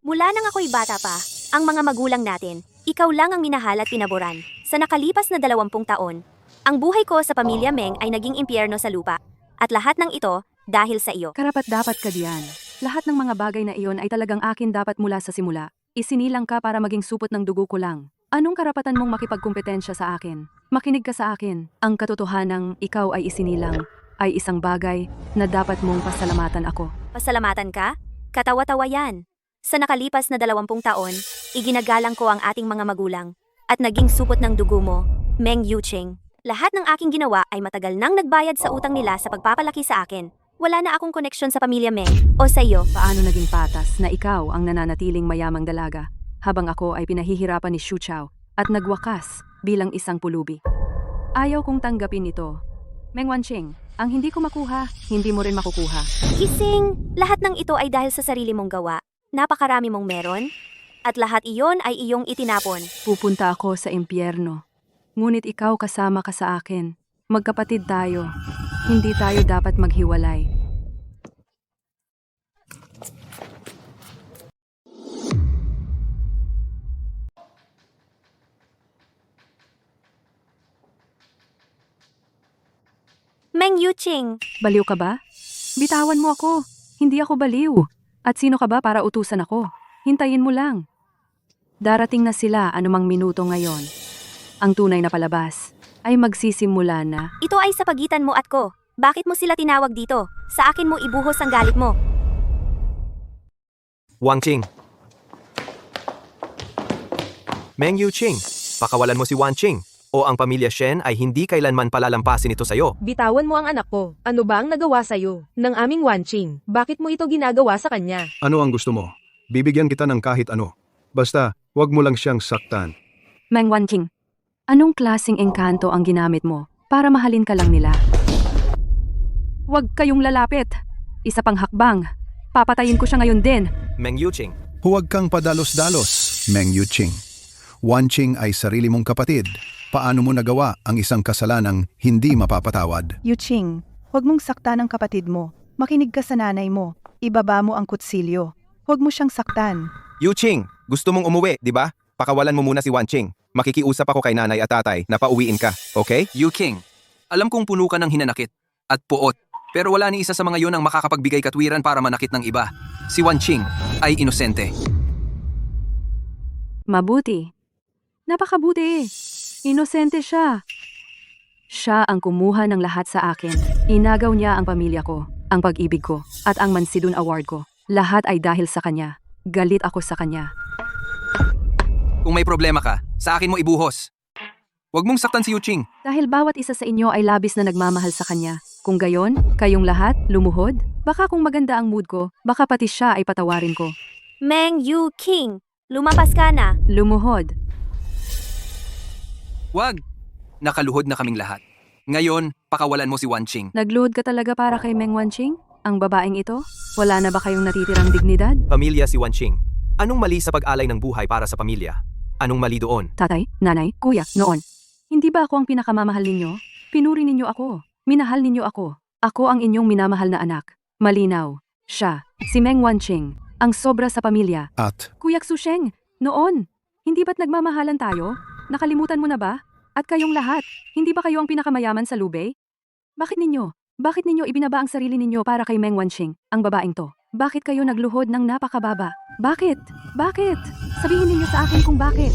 [SPEAKER 1] Mula nang ako'y bata pa, ang mga magulang natin, ikaw lang ang minahal at pinaboran. Sa nakalipas na 20 taon, ang buhay ko sa pamilya Meng ay naging impyerno sa lupa. At lahat ng ito, dahil sa iyo.
[SPEAKER 2] Karapat-dapat ka diyan. Lahat ng mga bagay na iyon ay talagang akin dapat mula sa simula. Isinilang ka para maging supot ng dugo ko lang. Anong karapatan mong makipagkumpetensya sa akin? Makinig ka sa akin. Ang katotohanang ikaw ay isinilang ay isang bagay na dapat mong pasalamatan ako.
[SPEAKER 1] Pasalamatan ka? Katawa-tawa yan. Sa nakalipas na 20 taon, iginagalang ko ang ating mga magulang at naging supot ng dugo mo, Meng Yuching. Lahat ng aking ginawa ay matagal nang nagbayad sa utang nila sa pagpapalaki sa akin. Wala na akong koneksyon sa pamilya Meng o sa iyo.
[SPEAKER 2] Paano naging patas na ikaw ang nananatiling mayamang dalaga habang ako ay pinahihirapan ni Xu Chao at nagwakas bilang isang pulubi? Ayaw kong tanggapin ito. Meng Wanqing, ang hindi ko makuha, hindi mo rin makukuha.
[SPEAKER 1] Ising, lahat ng ito ay dahil sa sarili mong gawa. Napakarami mong meron, at lahat iyon ay iyong itinapon.
[SPEAKER 2] Pupunta ako sa impyerno. Ngunit ikaw kasama ka sa akin. Magkapatid tayo. Hindi tayo dapat maghiwalay.
[SPEAKER 1] Meng Yuching,
[SPEAKER 2] Baliw ka ba? Bitawan mo ako. Hindi ako baliw. At sino ka ba para utusan ako? Hintayin mo lang. Darating na sila anumang minuto ngayon. Ang tunay na palabas ay magsisimula na.
[SPEAKER 1] ito ay sa pagitan mo at ko. Bakit mo sila tinawag dito? Sa akin mo ibuhos ang galit mo.
[SPEAKER 4] Wanqing. Meng Yuching, pakawalan mo si Wanqing. O ang pamilya Shen ay hindi kailanman palalampasin ito sa'yo.
[SPEAKER 10] Bitawan mo ang anak ko. Ano ba ang nagawa sa'yo? Ng aming Wanqing. Bakit mo ito ginagawa sa kanya?
[SPEAKER 6] Ano ang gusto mo? Bibigyan kita ng kahit ano. Basta, wag mo lang siyang saktan.
[SPEAKER 2] Meng Wanqing, anong klaseng engkanto ang ginamit mo para mahalin ka lang nila? Huwag kayong lalapit. Isa pang hakbang. Papatayin ko siya ngayon din.
[SPEAKER 4] Meng Yuching,
[SPEAKER 6] Huwag kang padalos-dalos, Meng Yuching. Wanqing ay sarili mong kapatid. Paano mo nagawa ang isang kasalanang hindi mapapatawad?
[SPEAKER 5] Yuching, huwag mong saktan ang kapatid mo. Makinig ka sa nanay mo. Ibaba mo ang kutsilyo. Huwag mo siyang saktan.
[SPEAKER 4] Yuching, gusto mong umuwi, di ba? Pakawalan mo muna si Wanqing. Makikiusap ako kay nanay at tatay na pauwiin ka, okay?
[SPEAKER 3] Yu King, alam kong puno ka ng hinanakit at puot, pero wala ni isa sa mga yon ang makakapagbigay katwiran para manakit ng iba. Si Wanqing ay inosente.
[SPEAKER 2] Mabuti. Napakabuti. Inosente siya. Siya ang kumuha ng lahat sa akin. Inagaw niya ang pamilya ko, ang pag-ibig ko, at ang Mansidun Award ko. Lahat ay dahil sa kanya. Galit ako sa kanya.
[SPEAKER 3] Kung may problema ka, sa akin mo ibuhos. Huwag mong saktan si Yuching.
[SPEAKER 2] Dahil bawat isa sa inyo ay labis na nagmamahal sa kanya. Kung gayon, kayong lahat, lumuhod, baka kung maganda ang mood ko, baka pati siya ay patawarin ko.
[SPEAKER 1] Meng Yuching, lumabas ka na.
[SPEAKER 2] Lumuhod.
[SPEAKER 3] Wag! Nakaluhod na kaming lahat. Ngayon, pakawalan mo si Wanqing.
[SPEAKER 2] Nagload ka talaga para kay Meng Wanqing? Ang babaeng ito? Wala na ba kayong natitirang dignidad?
[SPEAKER 4] Pamilya si Wanqing. Anong mali sa pag-alay ng buhay para sa pamilya? Anong mali doon?
[SPEAKER 2] Tatay, nanay, kuya, noon. Hindi ba ako ang pinakamamahal ninyo? Pinuri ninyo ako. Minahal ninyo ako. Ako ang inyong minamahal na anak. Malinaw. Siya, si Meng Wanqing, ang sobra sa pamilya.
[SPEAKER 6] At
[SPEAKER 2] Kuya Xusheng, noon. Hindi ba't nagmamahalan tayo? Nakalimutan mo na ba? At kayong lahat, hindi ba kayo ang pinakamayaman sa Lubei? Bakit ninyo ibinaba ang sarili ninyo para kay Meng Wanqing, ang babaeng to? Bakit kayo nagluhod ng napakababa? Bakit? Bakit? Sabihin ninyo sa akin kung bakit.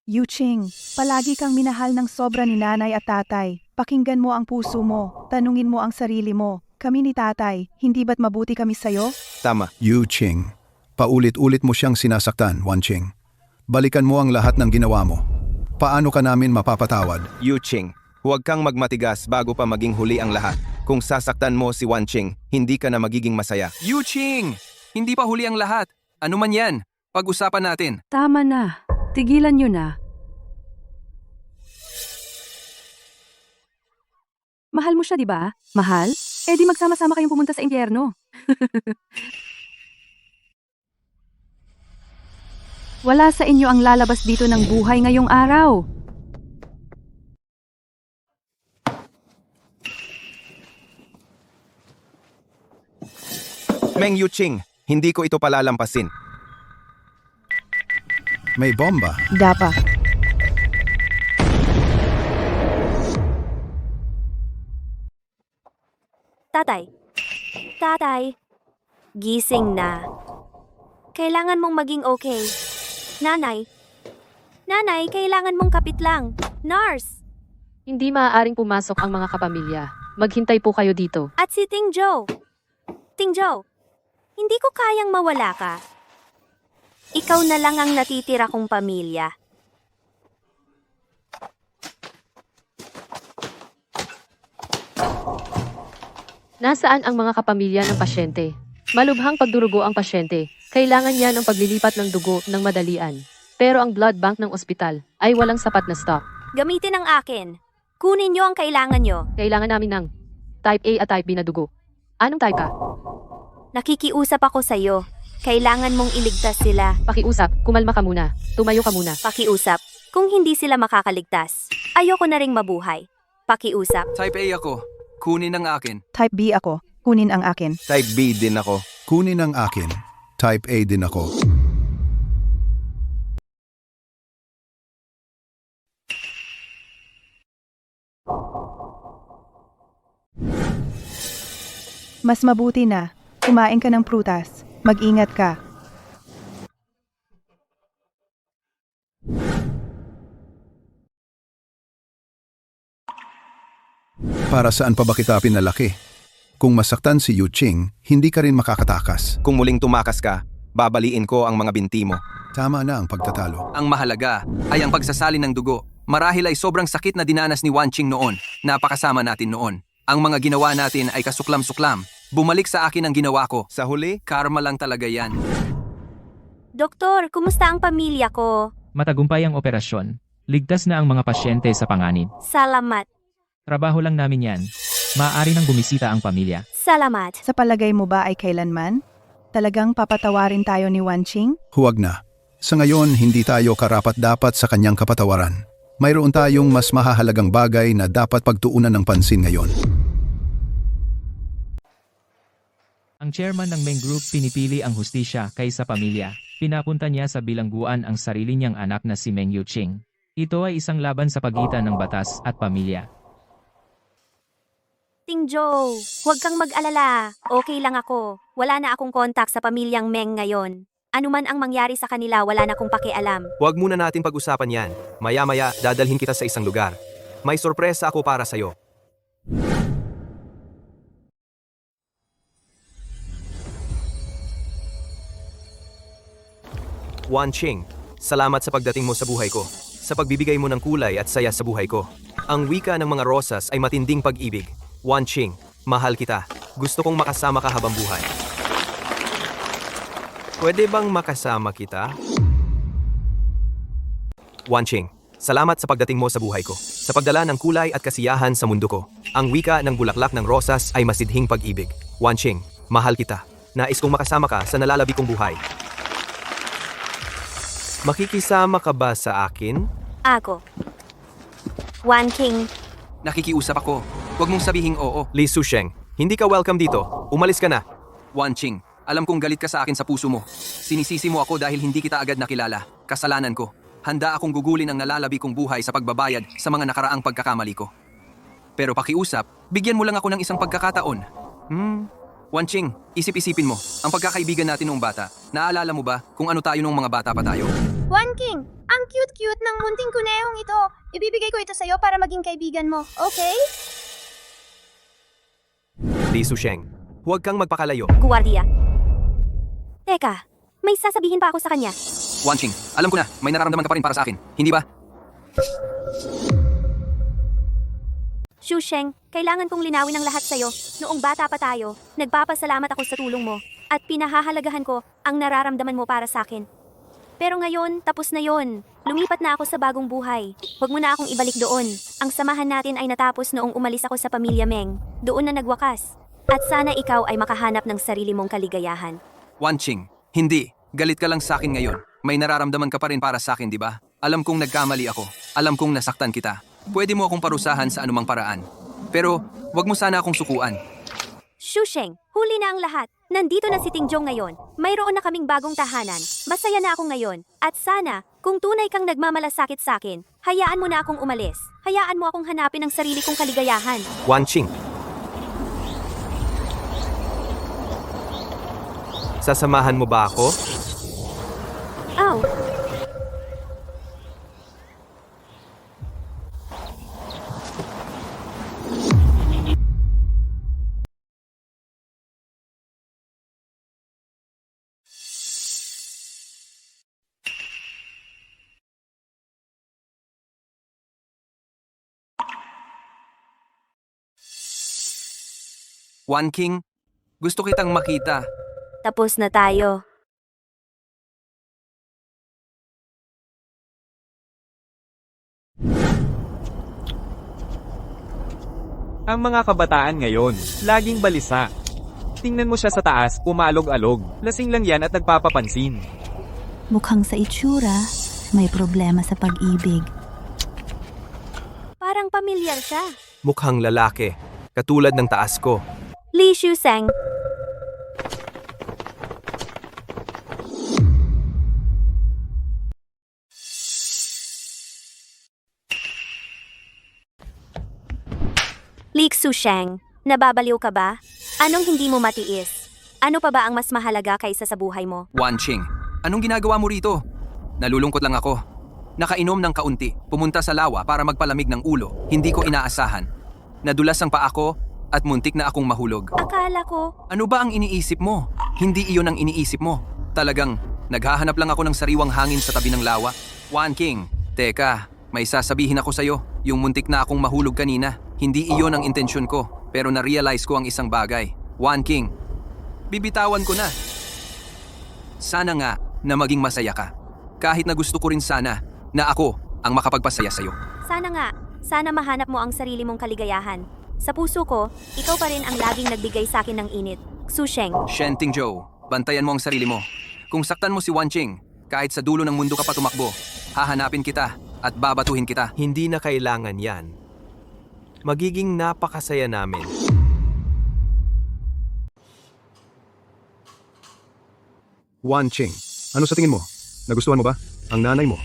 [SPEAKER 5] Yuching, palagi kang minahal ng sobra ni nanay at tatay. Pakinggan mo ang puso mo, tanungin mo ang sarili mo. Kami ni tatay, hindi ba't mabuti kami sa'yo?
[SPEAKER 4] Tama.
[SPEAKER 6] Yu Ching, paulit-ulit mo siyang sinasaktan, Wan Ching. Balikan mo ang lahat ng ginawa mo. Paano ka namin mapapatawad?
[SPEAKER 4] Yuching, huwag kang magmatigas bago pa maging huli ang lahat. Kung sasaktan mo si Wan Ching, hindi ka na magiging masaya.
[SPEAKER 3] Yuching! Hindi pa huli ang lahat. Ano man yan? Pag-usapan natin.
[SPEAKER 2] Tama na. Tigilan nyo na. Mahal mo siya, di ba? Mahal? Eh di magsama-sama kayong pumunta sa impyerno. Wala sa inyo ang lalabas dito ng buhay ngayong araw.
[SPEAKER 4] Meng Yuching, hindi ko ito palalampasin.
[SPEAKER 6] May bomba.
[SPEAKER 5] Dapa.
[SPEAKER 1] Tatay. Tatay. Gising na. Kailangan mong maging okay. Nanay. Nanay, kailangan mong kapit lang. Nurse.
[SPEAKER 7] Hindi maaaring pumasok ang mga kapamilya. Maghintay po kayo dito.
[SPEAKER 1] At si Ting Jo. Ting Jo. Hindi ko kayang mawala ka. Ikaw na lang ang natitira kong pamilya.
[SPEAKER 7] Nasaan ang mga kapamilya ng pasyente? Malubhang pagdurugo ang pasyente. Kailangan niya ng paglilipat ng dugo ng madalian. Pero ang blood bank ng ospital ay walang sapat na stock.
[SPEAKER 1] Gamitin ang akin. Kunin nyo ang kailangan nyo.
[SPEAKER 7] Kailangan namin ng type A at type B na dugo. Anong type ka?
[SPEAKER 1] Nakikiusap ako sa'yo. Kailangan mong iligtas sila.
[SPEAKER 7] Pakiusap, kumalma ka muna. Tumayo ka muna.
[SPEAKER 1] Pakiusap. Kung hindi sila makakaligtas, ayoko na ring mabuhay. Pakiusap.
[SPEAKER 3] Type A ako. Kunin ang akin.
[SPEAKER 5] Type B ako, kunin ang akin.
[SPEAKER 4] Type B din ako.
[SPEAKER 6] Kunin ang akin. Type A din ako.
[SPEAKER 5] Mas mabuti na, kumain ka ng prutas. Mag-ingat ka.
[SPEAKER 6] Para saan pa ba kita pinalaki? Kung masaktan si Yu Ching, hindi ka rin makakatakas.
[SPEAKER 4] Kung muling tumakas ka, babaliin ko ang mga binti mo.
[SPEAKER 6] Tama na ang pagtatalo.
[SPEAKER 3] Ang mahalaga ay ang pagsasali ng dugo. Marahil ay sobrang sakit na dinanas ni Wan Ching noon. Napakasama natin noon. Ang mga ginawa natin ay kasuklam-suklam. Bumalik sa akin ang ginawa ko.
[SPEAKER 4] Sa huli,
[SPEAKER 3] Karma lang talaga yan.
[SPEAKER 1] Doktor, kumusta ang pamilya ko?
[SPEAKER 9] Matagumpay ang operasyon. Ligtas na ang mga pasyente sa panganib.
[SPEAKER 1] Salamat.
[SPEAKER 9] Trabaho lang namin yan. Maaari nang bumisita ang pamilya.
[SPEAKER 1] Salamat.
[SPEAKER 5] Sa palagay mo ba ay kailanman? Talagang papatawarin tayo ni Wan Ching?
[SPEAKER 6] Huwag na. Sa ngayon, hindi tayo karapat-dapat sa kanyang kapatawaran. Mayroon tayong mas mahahalagang bagay na dapat pagtuunan ng pansin ngayon.
[SPEAKER 9] Ang chairman ng Meng Group pinipili ang hustisya kaysa pamilya. Pinapunta niya sa bilangguan ang sarili niyang anak na si Meng Yuching. Ito ay isang laban sa pagitan ng batas at pamilya.
[SPEAKER 1] Ting Jo, huwag kang mag-alala. Okay lang ako. Wala na akong kontak sa pamilyang Meng ngayon. Ano man ang mangyari sa kanila, wala na akong pakialam.
[SPEAKER 4] huwag muna natin pag-usapan yan. Maya-maya, dadalhin kita sa isang lugar. May sorpresa ako para sa'yo. Wan Ching, salamat sa pagdating mo sa buhay ko. Sa pagbibigay mo ng kulay at saya sa buhay ko. Ang wika ng mga rosas ay matinding pag-ibig. Wan Ching, mahal kita. Gusto kong makasama ka habang buhay. Pwede bang makasama kita? Wan Ching, salamat sa pagdating mo sa buhay ko. Sa pagdala ng kulay at kasiyahan sa mundo ko. Ang wika ng bulaklak ng rosas ay masidhing pag-ibig. Wan Ching, mahal kita. Nais kong makasama ka sa nalalabi kong buhay. Makikisama ka ba sa akin?
[SPEAKER 1] Ako. Wan King.
[SPEAKER 3] Nakikiusap ako. Huwag mong sabihing oo.
[SPEAKER 4] Li Susheng, hindi ka welcome dito. Umalis ka na.
[SPEAKER 3] Wan Ching, alam kong galit ka sa akin sa puso mo. Sinisisi mo ako dahil hindi kita agad nakilala. Kasalanan ko. Handa akong gugulin ang nalalabi kong buhay sa pagbabayad sa mga nakaraang pagkakamali ko. Pero pakiusap, bigyan mo lang ako ng isang pagkakataon. Wan Ching, isip-isipin mo, ang pagkakaibigan natin noong bata. Naalala mo ba kung ano tayo nung mga bata pa tayo?
[SPEAKER 1] Wan King,
[SPEAKER 12] Ang cute-cute ng munting kunehong ito. Ibibigay ko ito sa'yo para maging kaibigan mo, okay?
[SPEAKER 3] Li Susheng, huwag kang magpakalayo.
[SPEAKER 1] Guwardiya. Teka, may sasabihin pa ako sa kanya.
[SPEAKER 3] Wanqing, alam ko na, may nararamdaman ka pa rin para sa akin. Hindi ba?
[SPEAKER 1] Xu Sheng, kailangan kong linawin ang lahat sa'yo. Noong bata pa tayo, nagpapasalamat ako sa tulong mo. At pinahahalagahan ko ang nararamdaman mo para sa akin. Pero ngayon, tapos na yon. Lumipat na ako sa bagong buhay. Huwag mo na akong ibalik doon. Ang samahan natin ay natapos noong umalis ako sa pamilya Meng. Doon na nagwakas. At sana ikaw ay makahanap ng sarili mong kaligayahan.
[SPEAKER 3] Wanqing, hindi. Galit ka lang sa akin ngayon. May nararamdaman ka pa rin para sa akin, di ba? Alam kong nagkamali ako. Alam kong nasaktan kita. Pwede mo akong parusahan sa anumang paraan. Pero, wag mo sana akong sukuan.
[SPEAKER 1] Xu Sheng, huli na ang lahat. Nandito na si Tingjong ngayon. Mayroon na kaming bagong tahanan. Masaya na ako ngayon. At sana, kung tunay kang nagmamalasakit sa akin, hayaan mo na akong umalis. Hayaan mo akong hanapin ang sarili kong kaligayahan.
[SPEAKER 4] Wanqing. Sasamahan mo ba ako?
[SPEAKER 1] Aw,
[SPEAKER 3] Wanqing, gusto kitang makita.
[SPEAKER 1] tapos na tayo.
[SPEAKER 11] Ang mga kabataan ngayon, laging balisa. Tingnan mo siya sa taas, umalog-alog. Lasing lang yan at nagpapapansin.
[SPEAKER 8] Mukhang sa itsura, may problema sa pag-ibig.
[SPEAKER 1] Parang pamilyar siya.
[SPEAKER 4] Mukhang lalaki. Katulad ng taas ko.
[SPEAKER 1] Li Xu Sheng. Li Xu Sheng, nababaliw ka ba? Anong hindi mo matiis? Ano pa ba ang mas mahalaga kaysa sa buhay mo?
[SPEAKER 3] Wanqing, anong ginagawa mo rito? Nalulungkot lang ako. Nakainom ng kaunti, pumunta sa lawa para magpalamig ng ulo. Hindi ko inaasahan. Nadulas ang paa ko at muntik na akong mahulog.
[SPEAKER 1] Akala ko,
[SPEAKER 3] Ano ba ang iniisip mo? Hindi iyon ang iniisip mo. Talagang, naghahanap lang ako ng sariwang hangin sa tabi ng lawa. Wanqing, teka, may sasabihin ako sa'yo. Yung muntik na akong mahulog kanina, hindi iyon ang intensyon ko. Pero na-realize ko ang isang bagay. Wanqing, bibitawan ko na. Sana nga na maging masaya ka. Kahit na gusto ko rin sana na ako ang makapagpasaya sa'yo.
[SPEAKER 1] sana mahanap mo ang sarili mong kaligayahan. Sa puso ko, ikaw pa rin ang laging nagbigay sa akin ng init. Xu Sheng.
[SPEAKER 3] Shen Tingzhou, bantayan mo ang sarili mo. Kung saktan mo si Wanqing, kahit sa dulo ng mundo ka pa tumakbo, hahanapin kita at babatuhin kita.
[SPEAKER 4] Hindi na kailangan yan. Magiging napakasaya namin.
[SPEAKER 6] Wanqing, ano sa tingin mo? Nagustuhan mo ba? Ang nanay mo.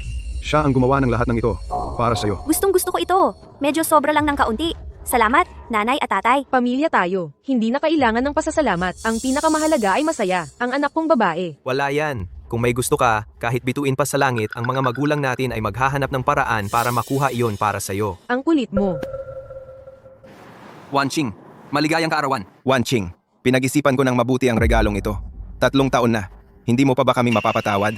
[SPEAKER 6] Siya ang gumawa ng lahat ng ito para sa'yo.
[SPEAKER 1] Gustong-gusto ko ito. Medyo sobra lang ng kaunti. Salamat, nanay at tatay.
[SPEAKER 10] Pamilya tayo. Hindi na kailangan ng pasasalamat. Ang pinakamahalaga ay masaya. Ang anak kong babae.
[SPEAKER 4] Wala yan. Kung may gusto ka, kahit bituin pa sa langit, ang mga magulang natin ay maghahanap ng paraan para makuha iyon para sa'yo.
[SPEAKER 10] Ang kulit mo.
[SPEAKER 3] Wanqing, maligayang kaarawan.
[SPEAKER 4] Wanqing, pinag-isipan ko ng mabuti ang regalong ito. 3 taon na. Hindi mo pa ba kami mapapatawad?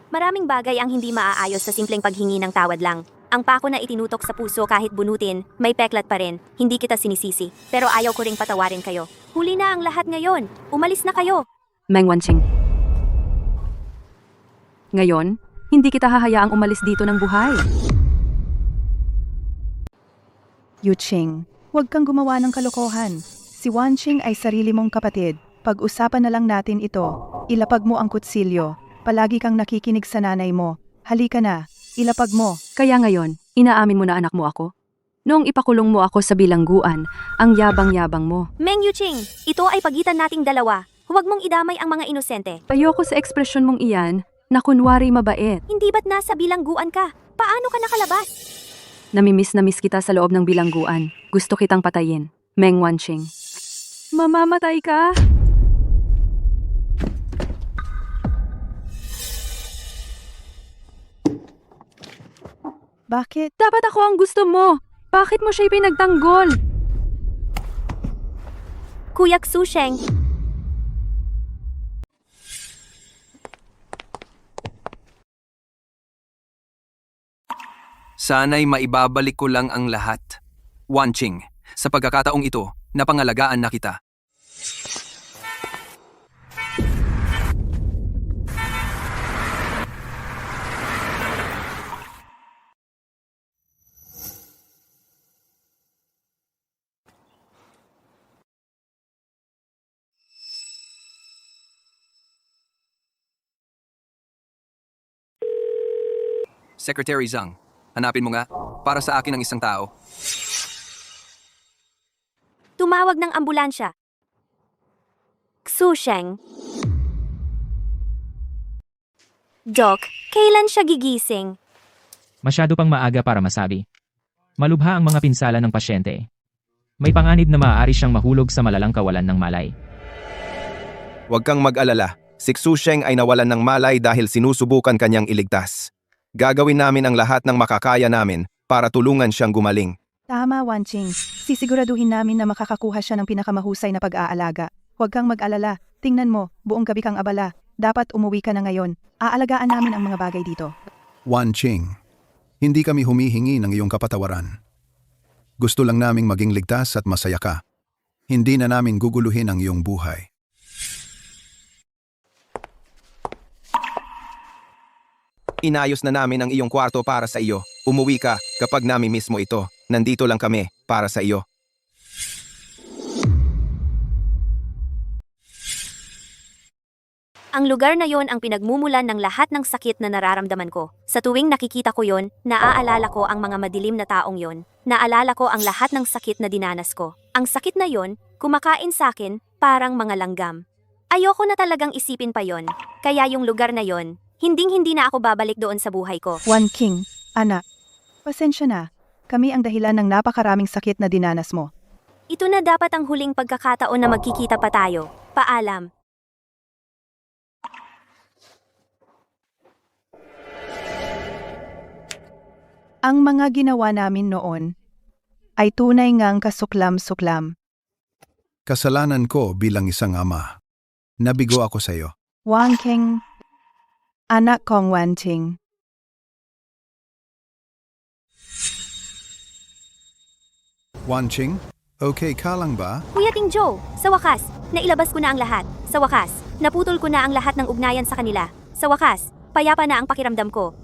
[SPEAKER 1] Maraming bagay ang hindi maaayos sa simpleng paghingi ng tawad lang. Ang pako na itinutok sa puso kahit bunutin, may peklat pa rin. Hindi kita sinisisi. Pero ayaw ko ring patawarin kayo. Huli na ang lahat ngayon. Umalis na kayo.
[SPEAKER 2] Meng Wanqing. Ngayon, hindi kita hahayaang umalis dito ng buhay.
[SPEAKER 5] Yuqing, huwag kang gumawa ng kalokohan. Si Wanqing ay sarili mong kapatid. Pag-usapan na lang natin ito. Ilapag mo ang kutsilyo. Palagi kang nakikinig sa nanay mo. Halika na. Ilapag mo.
[SPEAKER 2] Kaya ngayon, inaamin mo na anak mo ako? Noong ipakulong mo ako sa bilangguan, ang yabang-yabang mo.
[SPEAKER 1] Meng Yuqing, ito ay pagitan nating dalawa. Huwag mong idamay ang mga inosente.
[SPEAKER 2] Ayoko sa ekspresyon mong iyan na kunwari mabait.
[SPEAKER 1] Hindi ba't nasa bilangguan ka? Paano ka nakalabas?
[SPEAKER 2] Namimiss na miss kita sa loob ng bilangguan. Gusto kitang patayin. Meng Wanqing. Mamamatay ka?
[SPEAKER 5] Bakit?
[SPEAKER 2] Dapat ako ang gusto mo. Bakit mo siya ipinagtanggol?
[SPEAKER 1] Kuya Xusheng,
[SPEAKER 3] Sana'y maibabalik ko lang ang lahat. Wanching, sa pagkakataong ito, napangalagaan na kita. Secretary Zhang, hanapin mo nga, para sa akin ang isang tao.
[SPEAKER 1] tumawag ng ambulansya. Xusheng. Doc, kailan siya gigising?
[SPEAKER 9] Masyado pang maaga para masabi. Malubha ang mga pinsala ng pasyente. May panganib na maaari siyang mahulog sa malalang kawalan ng malay.
[SPEAKER 4] Huwag kang mag-alala. Si Xusheng ay nawalan ng malay dahil sinusubukan kanyang iligtas. Gagawin namin ang lahat ng makakaya namin para tulungan siyang gumaling.
[SPEAKER 5] Tama, Wanching. Sisiguraduhin namin na makakakuha siya ng pinakamahusay na pag-aalaga. Huwag kang mag-alala. Tingnan mo, buong gabi kang abala. Dapat umuwi ka na ngayon. Aalagaan namin ang mga bagay dito.
[SPEAKER 6] Wanching, hindi kami humihingi ng iyong kapatawaran. Gusto lang naming maging ligtas at masaya ka. Hindi na namin guguluhin ang iyong buhay.
[SPEAKER 4] Inayos na namin ang iyong kwarto para sa iyo. Umuwi ka kapag nami-miss mo ito. Nandito lang kami para sa iyo.
[SPEAKER 1] Ang lugar na yon ang pinagmumulan ng lahat ng sakit na nararamdaman ko. Sa tuwing nakikita ko yon, naaalala ko ang mga madilim na taong yon. Naalala ko ang lahat ng sakit na dinanas ko. Ang sakit na yon, kumakain sa akin, parang mga langgam. Ayoko na talagang isipin pa yon. Kaya yung lugar na yon, hinding-hindi na ako babalik doon sa buhay ko.
[SPEAKER 5] Wanking, anak. Pasensya na. Kami ang dahilan ng napakaraming sakit na dinanas mo.
[SPEAKER 1] Ito na dapat ang huling pagkakataon na magkikita pa tayo. Paalam.
[SPEAKER 5] Ang mga ginawa namin noon ay tunay ngang kasuklam-suklam.
[SPEAKER 6] Kasalanan ko bilang isang ama. Nabigo ako sa iyo.
[SPEAKER 5] Wanking, anak kong Wanting.
[SPEAKER 6] Wanching, okay ka lang ba?
[SPEAKER 1] Kuya Ting Joe, sa wakas, nailabas ko na ang lahat. Sa wakas, naputol ko na ang lahat ng ugnayan sa kanila. Sa wakas, payapa na ang pakiramdam ko.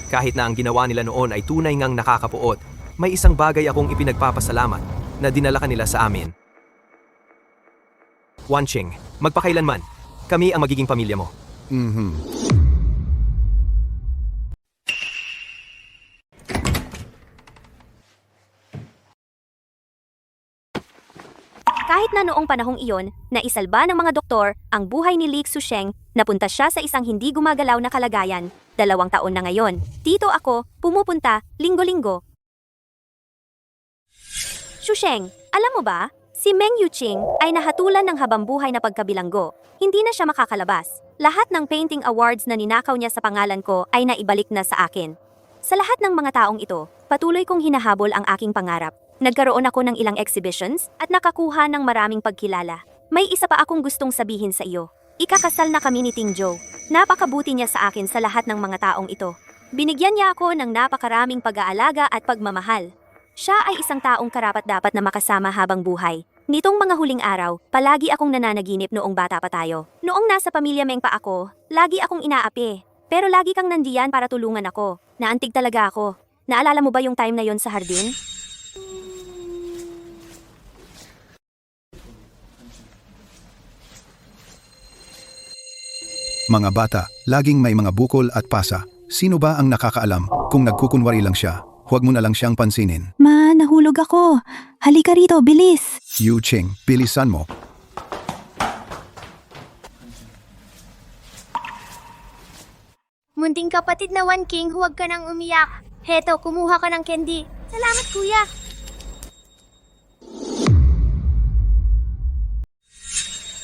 [SPEAKER 3] Kahit na ang ginawa nila noon ay tunay ngang nakakapuot, may isang bagay akong ipinagpapasalamat na dinala kanila sa amin. Wanching, magpakailanman, kami ang magiging pamilya mo.
[SPEAKER 1] Kahit na noong panahong iyon, naisalba ng mga doktor ang buhay ni Li Xusheng, napunta siya sa isang hindi gumagalaw na kalagayan. 2 taon na ngayon. Dito ako, pumupunta, linggo-linggo. Xusheng, alam mo ba? Si Meng Yuqing ay nahatulan ng habambuhay na pagkabilanggo. Hindi na siya makakalabas. Lahat ng painting awards na ninakaw niya sa pangalan ko ay naibalik na sa akin. Sa lahat ng mga taong ito, patuloy kong hinahabol ang aking pangarap. Nagkaroon ako ng ilang exhibitions at nakakuha ng maraming pagkilala. May isa pa akong gustong sabihin sa iyo. Ikakasal na kami ni Ting Joe. Napakabuti niya sa akin sa lahat ng mga taong ito. Binigyan niya ako ng napakaraming pag-aalaga at pagmamahal. Siya ay isang taong karapat-dapat na makasama habang buhay. Nitong mga huling araw, palagi akong nananaginip noong bata pa tayo. Noong nasa pamilya Meng pa ako, lagi akong inaapi. Pero lagi kang nandiyan para tulungan ako. Naantig talaga ako. Naalala mo ba yung time na yon sa hardin?
[SPEAKER 6] Mga bata, laging may mga bukol at pasa. Sino ba ang nakakaalam kung nagkukunwari lang siya? Huwag mo na lang siyang pansinin.
[SPEAKER 8] Ma, nahulog ako. Halika rito, bilis.
[SPEAKER 6] Yuqing, bilisan mo.
[SPEAKER 12] Munting kapatid na Wanking, huwag ka nang umiyak. Heto, kumuha ka ng candy. Salamat, kuya.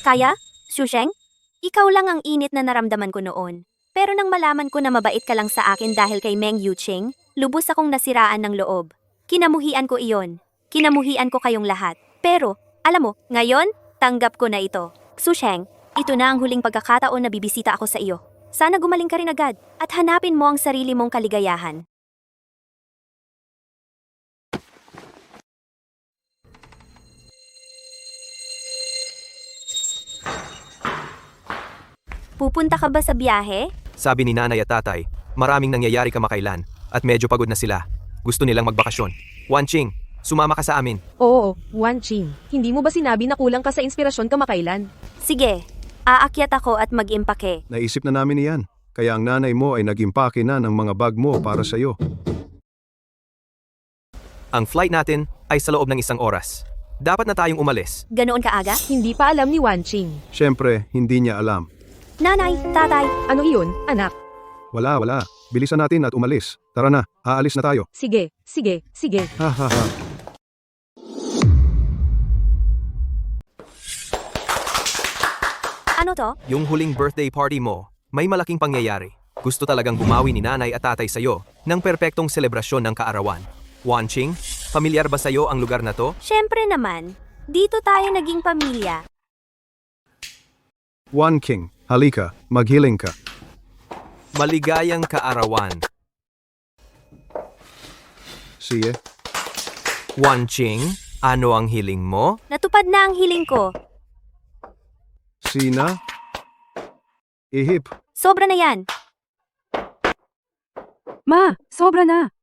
[SPEAKER 1] Kaya? Xusheng? Ikaw lang ang init na naramdaman ko noon. Pero nang malaman ko na mabait ka lang sa akin dahil kay Meng Yuching, lubos akong nasiraan ng loob. Kinamuhian ko iyon. Kinamuhian ko kayong lahat. Pero, alam mo, ngayon, tanggap ko na ito. Susheng, ito na ang huling pagkakataon na bibisita ako sa iyo. Sana gumaling ka rin agad at hanapin mo ang sarili mong kaligayahan. Pupunta ka ba sa biyahe?
[SPEAKER 4] Sabi ni nanay at tatay, maraming nangyayari kamakailan at medyo pagod na sila. Gusto nilang magbakasyon. Wanching, sumama ka sa amin.
[SPEAKER 10] Oo, Wanching. Hindi mo ba sinabi na kulang ka sa inspirasyon kamakailan?
[SPEAKER 1] Sige, aakyat ako at mag-impake.
[SPEAKER 6] Naisip na namin iyan. Kaya ang nanay mo ay nag-impake na ng mga bag mo para sa iyo.
[SPEAKER 4] Ang flight natin ay sa loob ng 1 oras. Dapat na tayong umalis.
[SPEAKER 1] Ganoon ka aga?
[SPEAKER 10] Hindi pa alam ni Wanching.
[SPEAKER 6] Siyempre, hindi niya alam.
[SPEAKER 1] Nanay, tatay,
[SPEAKER 10] Ano iyon, anak?
[SPEAKER 6] Wala. Bilisan natin at umalis. Tara na, aalis na tayo.
[SPEAKER 10] Sige.
[SPEAKER 6] Ha ha ha.
[SPEAKER 1] ano to?
[SPEAKER 4] Yung huling birthday party mo, may malaking pangyayari. Gusto talagang bumawi ni nanay at tatay sa'yo ng perpektong selebrasyon ng kaarawan. Wanching, pamilyar ba sa'yo ang lugar na to?
[SPEAKER 1] Siyempre naman, dito tayo naging pamilya.
[SPEAKER 6] One King, halika, maghiling ka.
[SPEAKER 4] Maligayang kaarawan.
[SPEAKER 6] Siye,
[SPEAKER 4] Wanching, ano ang hiling mo?
[SPEAKER 1] Natupad na ang hiling ko.
[SPEAKER 6] Sina, Ihip,
[SPEAKER 1] Sobra na yan.
[SPEAKER 2] Ma, sobra na.